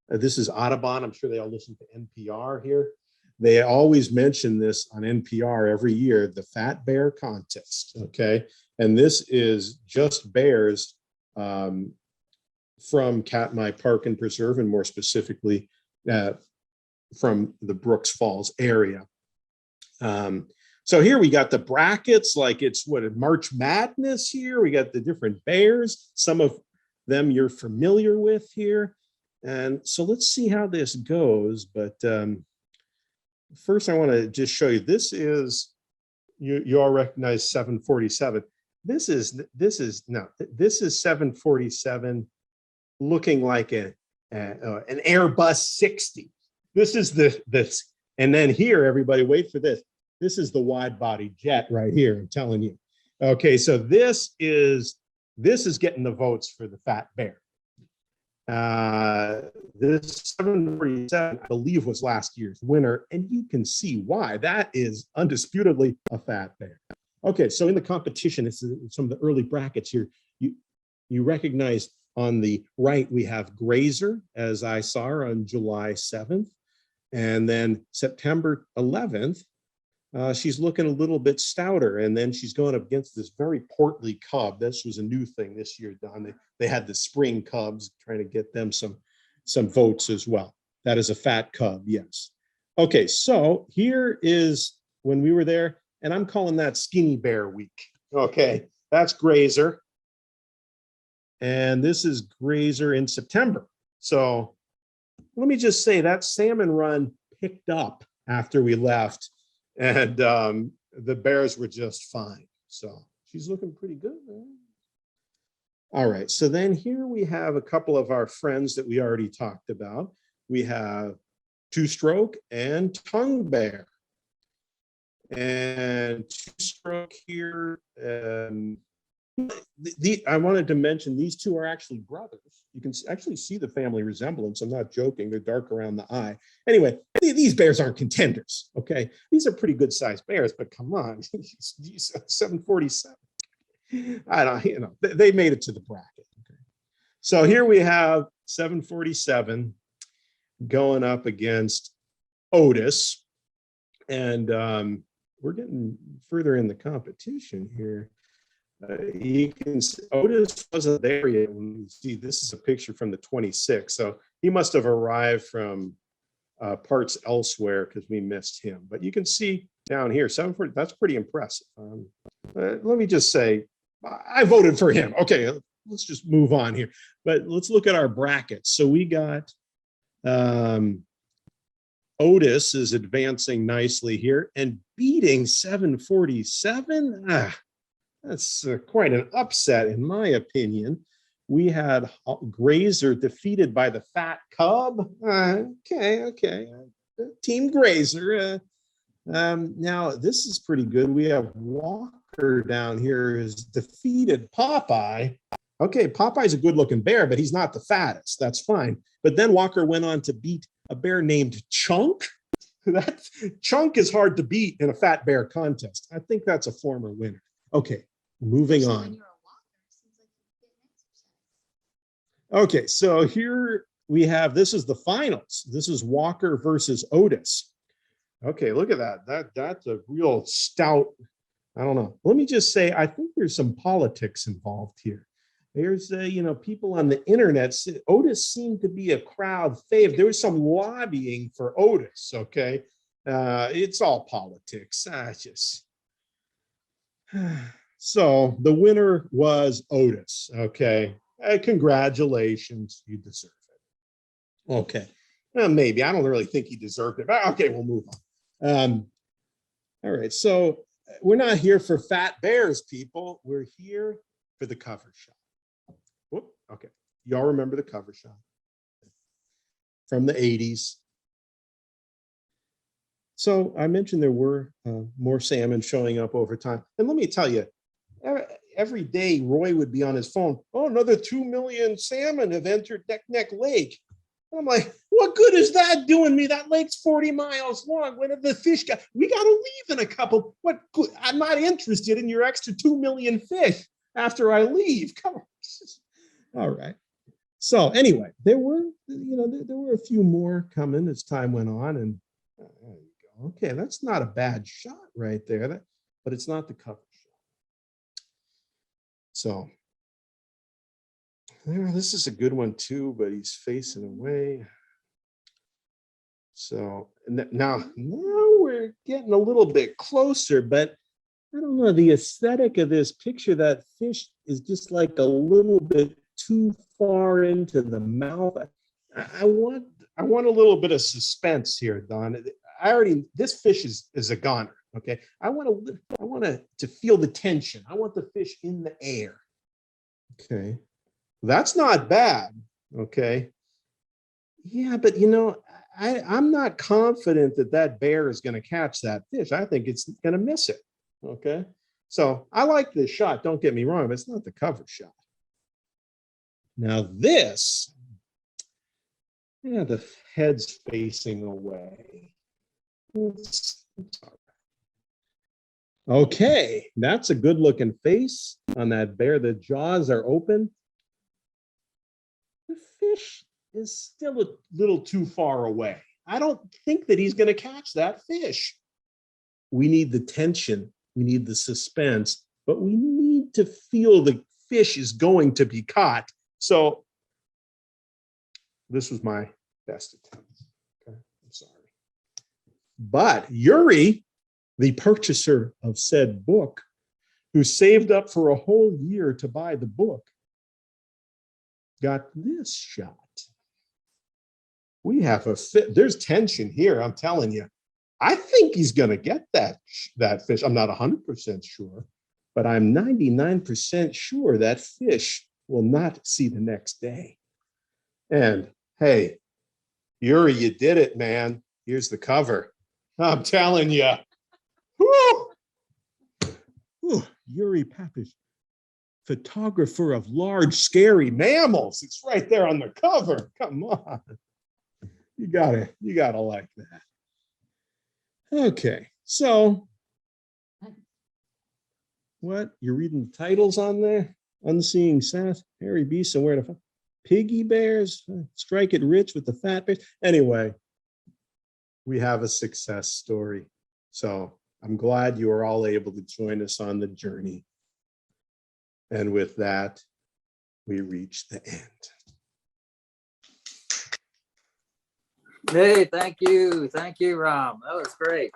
Speaker 5: This is Audubon. I'm sure they all listen to NPR here. They always mention this on NPR every year, the Fat Bear Contest, okay? And this is just bears from Katmai Park and Preserve, and more specifically from the Brooks Falls area. So here we got the brackets, like it's March Madness here. We got the different bears. Some of them you're familiar with here. And so let's see how this goes. But first I want to just show you, this is, you all recognize 747. This is 747 looking like an Airbus 60. This is this. And then here, everybody wait for this. This is the wide body jet right here, I'm telling you. Okay, so this is getting the votes for the fat bear. This 747, I believe, was last year's winner, and you can see why. That is undisputedly a fat bear. Okay, so in the competition, it's some of the early brackets here. You recognize on the right, we have Grazer, as I saw her on July 7th. And then September 11th, she's looking a little bit stouter. And then she's going up against this very portly cub. This was a new thing this year, Don. They had the spring cubs, trying to get them some votes as well. That is a fat cub, yes. Okay, so here is when we were there, and I'm calling that Skinny Bear Week. Okay, that's Grazer. And this is Grazer in September. So let me just say that salmon run picked up after we left, and the bears were just fine. So she's looking pretty good, man. All right, so then here we have a couple of our friends that we already talked about. We have Two-Stroke and Tongue Bear. And Two-Stroke here, I wanted to mention these two are actually brothers. You can actually see the family resemblance. I'm not joking. They're dark around the eye. Anyway, these bears aren't contenders. Okay, these are pretty good sized bears, but come on, 747. I don't, they made it to the bracket. Okay. So here we have 747 going up against Otis, and we're getting further in the competition here. You can see Otis wasn't there yet. When you see, this is a picture from the 26th, so he must have arrived from parts elsewhere because we missed him. But you can see down here, 740. That's pretty impressive. Let me just say, I voted for him. Okay, let's just move on here. But let's look at our brackets. So we got Otis is advancing nicely here and beating 747. That's quite an upset, in my opinion. We had Grazer defeated by the fat cub. Okay. Team Grazer. Now, this is pretty good. We have Walker down here who's defeated Popeye. Okay, Popeye's a good-looking bear, but he's not the fattest. That's fine. But then Walker went on to beat a bear named Chunk. That Chunk is hard to beat in a fat bear contest. I think that's a former winner. Okay. Moving on. Okay, so here we have, this is the finals. This is Walker versus Otis. Okay, look at that. That's a real stout, I don't know. Let me just say, I think there's some politics involved here. There's, people on the internet, Otis seemed to be a crowd fave. There was some lobbying for Otis, okay? It's all politics. So the winner was Otis, okay? Congratulations, you deserve it. Okay, well, maybe. I don't really think he deserved it, but okay, we'll move on. All right, so we're not here for fat bears, people. We're here for the cover shot. Whoop, okay, y'all remember the cover shot from the 80s. So I mentioned there were more salmon showing up over time. And let me tell you, every day Roy would be on his phone. Oh, another 2 million salmon have entered Neck Lake. I'm like, what good is that doing me? That lake's 40 miles long. When did the fish got? We got to leave in a couple. What? I'm not interested in your extra 2 million fish after I leave. Come on. All right. So anyway, there were a few more coming as time went on, and there you go. Okay, that's not a bad shot right there. But it's not the cover. So this is a good one too, but he's facing away. So now we're getting a little bit closer, but I don't know, the aesthetic of this picture, that fish is just like a little bit too far into the mouth. I want a little bit of suspense here, Don. This fish is a goner. Okay, I want to feel the tension. I want the fish in the air. Okay, that's not bad. Okay, yeah, but I'm not confident that that bear is going to catch that fish. I think it's going to miss it. Okay. So I like this shot. Don't get me wrong, but it's not the cover shot. Now this, yeah, the head's facing away. It's all right. Okay, that's a good looking face on that bear. The jaws are open. The fish is still a little too far away. I don't think that he's going to catch that fish. We need the tension. We need the suspense, but we need to feel the fish is going to be caught. So this was my best attempt. Okay, I'm sorry. But Yuri, the purchaser of said book, who saved up for a whole year to buy the book, got this shot. We have a fit. There's tension here, I'm telling you. I think he's going to get that fish. I'm not 100% sure, but I'm 99% sure that fish will not see the next day. And hey, Yuri, you did it, man. Here's the cover. I'm telling you. Woo! Woo, Ram Papish, photographer of large, scary mammals. It's right there on the cover. Come on. You gotta like that. Okay, so what? You're reading the titles on there? Unseeing Seth, Harry Beast, and Where to Find Piggy Bears, Strike It Rich with the Fat Bears. Anyway, we have a success story. So I'm glad you are all able to join us on the journey. And with that, we reach the end.
Speaker 4: Hey, thank you. Thank you, Ram. That was great.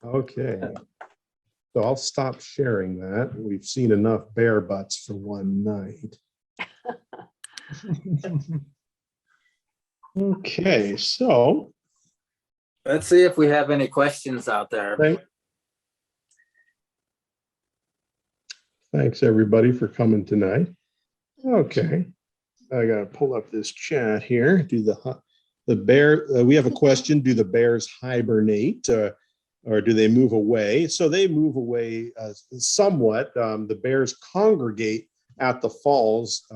Speaker 5: Okay. So I'll stop sharing that. We've seen enough bear butts for one night. Okay, so
Speaker 4: Let's see if we have any questions out there.
Speaker 5: Thanks everybody for coming tonight. Okay, I gotta pull up this chat here. Do the bear? We have a question. Do the bears hibernate or do they move away? So they move away somewhat. The bears congregate at the falls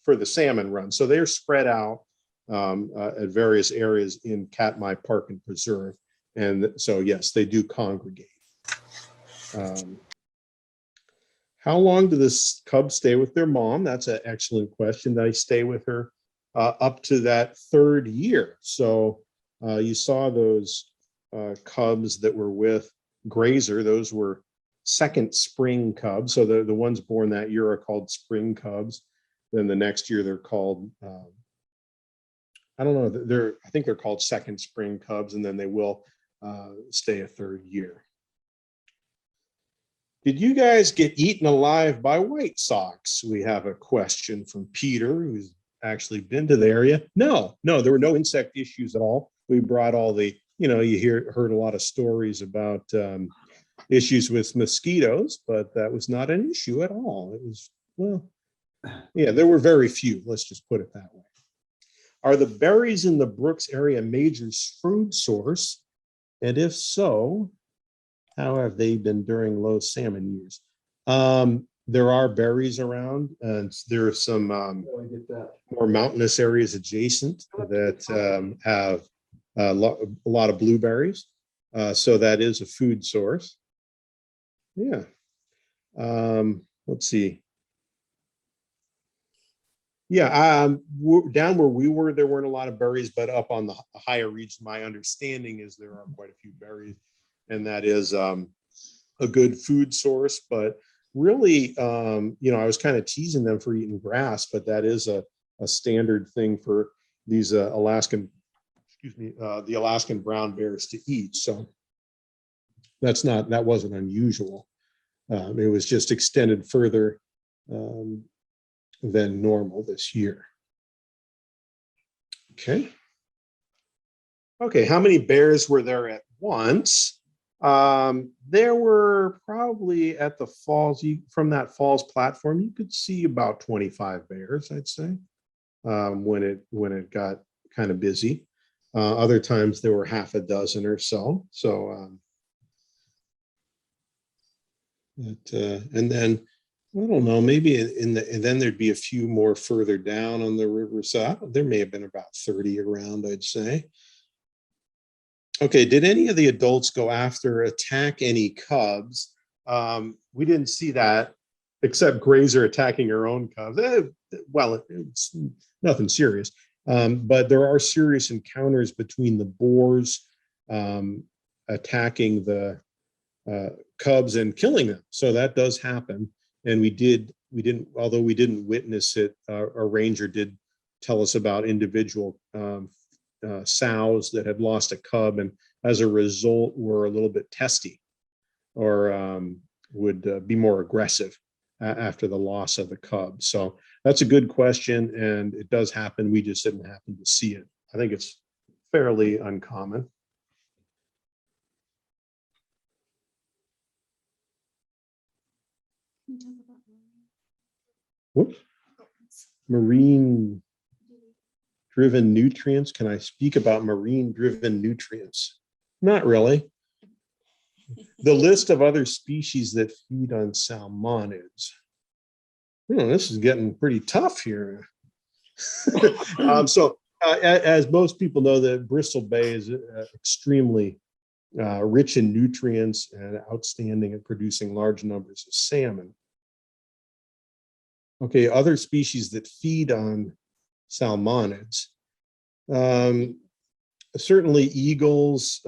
Speaker 5: for the salmon run. So they're spread out at various areas in Katmai Park and Preserve. And so, yes, they do congregate. How long do the cubs stay with their mom? That's an excellent question. They stay with her up to that third year. So you saw those cubs that were with Grazer. Those were second spring cubs. So the ones born that year are called spring cubs. Then the next year they're called, I don't know, I think they're called second spring cubs, and then they will stay a third year. Did you guys get eaten alive by white sox? We have a question from Peter, who's actually been to the area. No, there were no insect issues at all. We brought all the, you heard a lot of stories about issues with mosquitoes, but that was not an issue at all. It was, well, yeah, there were very few. Let's just put it that way. Are the berries in the Brooks area a major food source? And if so, how have they been during low salmon years? There are berries around, and there are some more mountainous areas adjacent that have a lot of blueberries. So that is a food source. Yeah. Let's see. Yeah, down where we were, there weren't a lot of berries, but up on the higher region, my understanding is there are quite a few berries, and that is a good food source. But really, I was kind of teasing them for eating grass, but that is a standard thing for these the Alaskan brown bears to eat. So that wasn't unusual. It was just extended further than normal this year. Okay, how many bears were there at once? There were probably at the falls, from that falls platform, you could see about 25 bears, I'd say. when it got kind of busy. Other times there were half a dozen or so. So, and then I don't know, maybe and then there'd be a few more further down on the river. So there may have been about 30 around, I'd say. Okay, did any of the adults go after, attack any cubs? We didn't see that, except Grazer attacking her own cubs. Well, it's nothing serious. But there are serious encounters between the boars attacking the cubs and killing them. So that does happen. And although we didn't witness it, a ranger did tell us about individual sows that had lost a cub, and as a result were a little bit testy, or would be more aggressive after the loss of the cub. So that's a good question, and it does happen. We just didn't happen to see it. I think it's fairly uncommon. Whoops. Marine driven nutrients. Can I speak about marine driven nutrients? Not really. The list of other species that feed on salmonids. This is getting pretty tough here. As most people know, the Bristol Bay is extremely rich in nutrients and outstanding at producing large numbers of salmon. Okay, other species that feed on salmonids. Certainly eagles,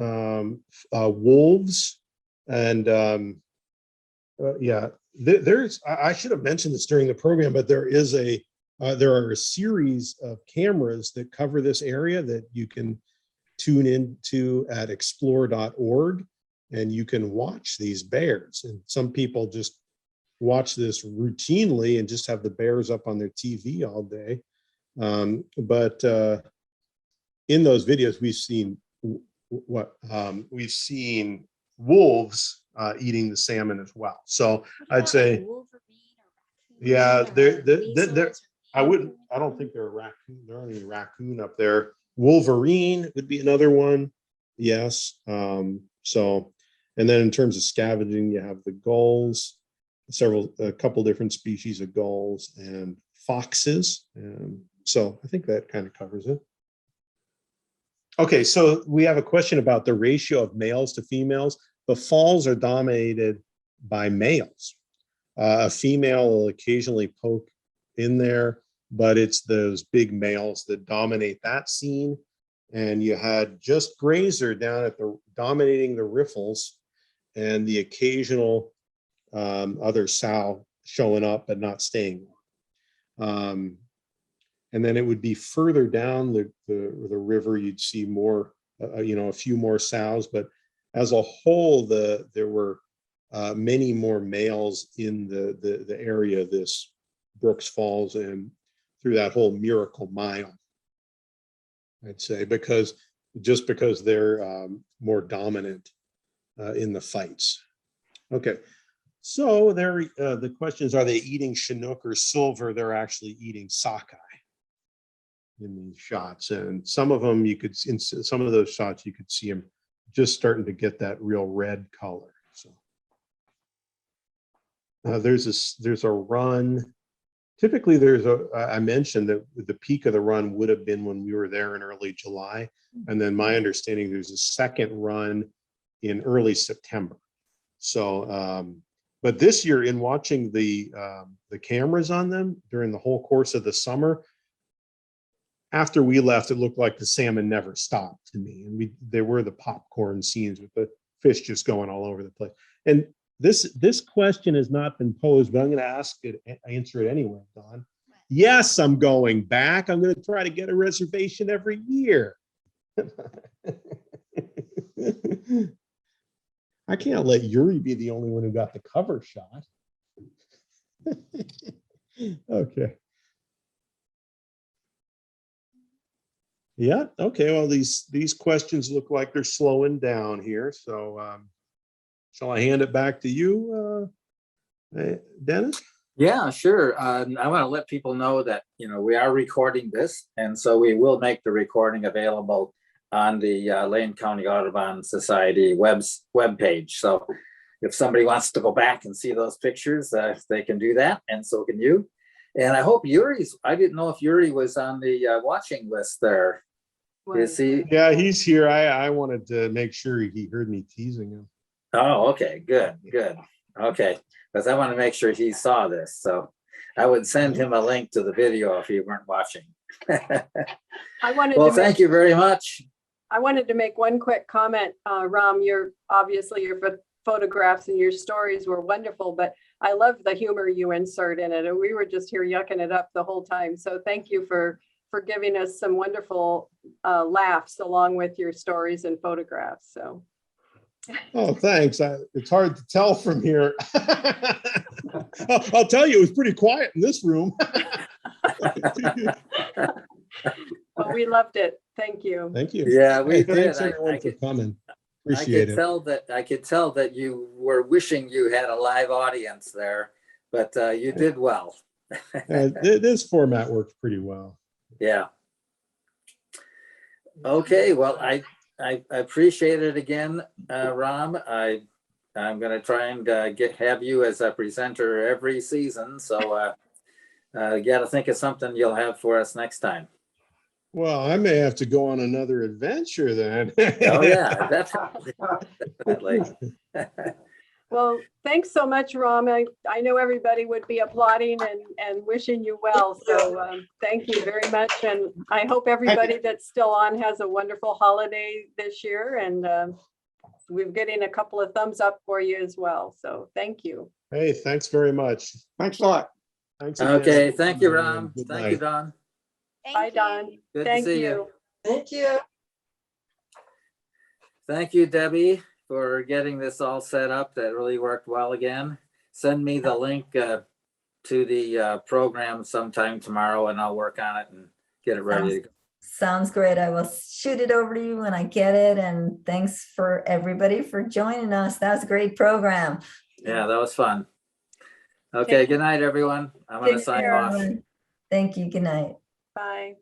Speaker 5: wolves, and I should have mentioned this during the program, but there are a series of cameras that cover this area that you can tune into at explore.org, and you can watch these bears. And some people just watch this routinely and just have the bears up on their TV all day. But in those videos, we've seen wolves eating the salmon as well. So I'd say, yeah, I don't think there are raccoon. There aren't any raccoon up there. Wolverine would be another one. Yes. So, and then in terms of scavenging, you have the gulls, a couple different species of gulls, and foxes. And so I think that kind of covers it. Okay, so we have a question about the ratio of males to females. The falls are dominated by males. A female will occasionally poke in there, but it's those big males that dominate that scene. And you had just Grazer down at dominating the riffles, and the occasional other sow showing up but not staying. And then it would be further down the river, you'd see more, a few more sows, but as a whole, there were many more males in the area of this Brooks Falls and through that whole Miracle Mile, I'd say, because they're more dominant in the fights. Okay, so the question is, are they eating Chinook or silver? They're actually eating sockeye in these shots, and some of them in some of those shots you could see them just starting to get that real red color. So there's a run. Typically I mentioned that the peak of the run would have been when we were there in early July, and then my understanding there's a second run in early September. So but this year, in watching the cameras on them during the whole course of the summer, after we left, it looked like the salmon never stopped to me. And there were the popcorn scenes with the fish just going all over the place. And this question has not been posed, but I'm going to answer it anyway, Dawn. Yes, I'm going back. I'm going to try to get a reservation every year. I can't let Yuri be the only one who got the cover shot. Okay. Yeah, okay, well, these questions look like they're slowing down here. So shall I hand it back to you, Dennis?
Speaker 4: Yeah, sure. I want to let people know that, we are recording this, and so we will make the recording available on the Lane County Audubon Society webpage. So if somebody wants to go back and see those pictures, they can do that, and so can you. And I hope I didn't know if Yuri was on the watching list there. Is he?
Speaker 5: Yeah, he's here. I wanted to make sure he heard me teasing him.
Speaker 4: Oh, okay, good. Okay, because I want to make sure he saw this. So I would send him a link to the video if he weren't watching. Well, thank you very much.
Speaker 1: I wanted to make one quick comment. Ram, your photographs and your stories were wonderful, but I love the humor you insert in it. And we were just here yucking it up the whole time. So thank you for giving us some wonderful laughs along with your stories and photographs. So.
Speaker 5: Oh, thanks. It's hard to tell from here. I'll tell you, it was pretty quiet in this room.
Speaker 1: Well, we loved it. Thank you.
Speaker 5: Thank you.
Speaker 4: Yeah, we
Speaker 5: Hey,
Speaker 4: did.
Speaker 5: thanks everyone for coming. Appreciate it.
Speaker 4: I could tell that you were wishing you had a live audience there, but you did well.
Speaker 5: This format works pretty well.
Speaker 4: Yeah. Okay, well, I appreciate it again, Ram. I'm going to try and have you as a presenter every season. So you got to think of something you'll have for us next time.
Speaker 5: Well, I may have to go on another adventure then.
Speaker 4: Oh yeah, definitely.
Speaker 1: Well, thanks so much, Ram. I know everybody would be applauding and wishing you well. So thank you very much. And I hope everybody that's still on has a wonderful holiday this year. And we're getting a couple of thumbs up for you as well. So thank you.
Speaker 5: Hey, thanks very much.
Speaker 2: Thanks a lot.
Speaker 5: Thanks again.
Speaker 4: Okay, thank you, Ram.
Speaker 5: Good
Speaker 4: Thank
Speaker 5: night.
Speaker 4: you, Don.
Speaker 1: Bye, Don.
Speaker 4: Good
Speaker 1: Thank
Speaker 4: to see
Speaker 1: you.
Speaker 3: Thank you.
Speaker 4: Thank you, Debbie, for getting this all set up. That really worked well again. Send me the link to the program sometime tomorrow and I'll work on it and get it ready to go.
Speaker 3: Sounds great. I will shoot it over to you when I get it. And thanks for everybody for joining us. That was a great program.
Speaker 4: Yeah, that was fun. Okay, good night, everyone. I'm going to
Speaker 1: Take
Speaker 4: sign
Speaker 1: care,
Speaker 4: off.
Speaker 3: Thank you. Good night.
Speaker 1: Bye.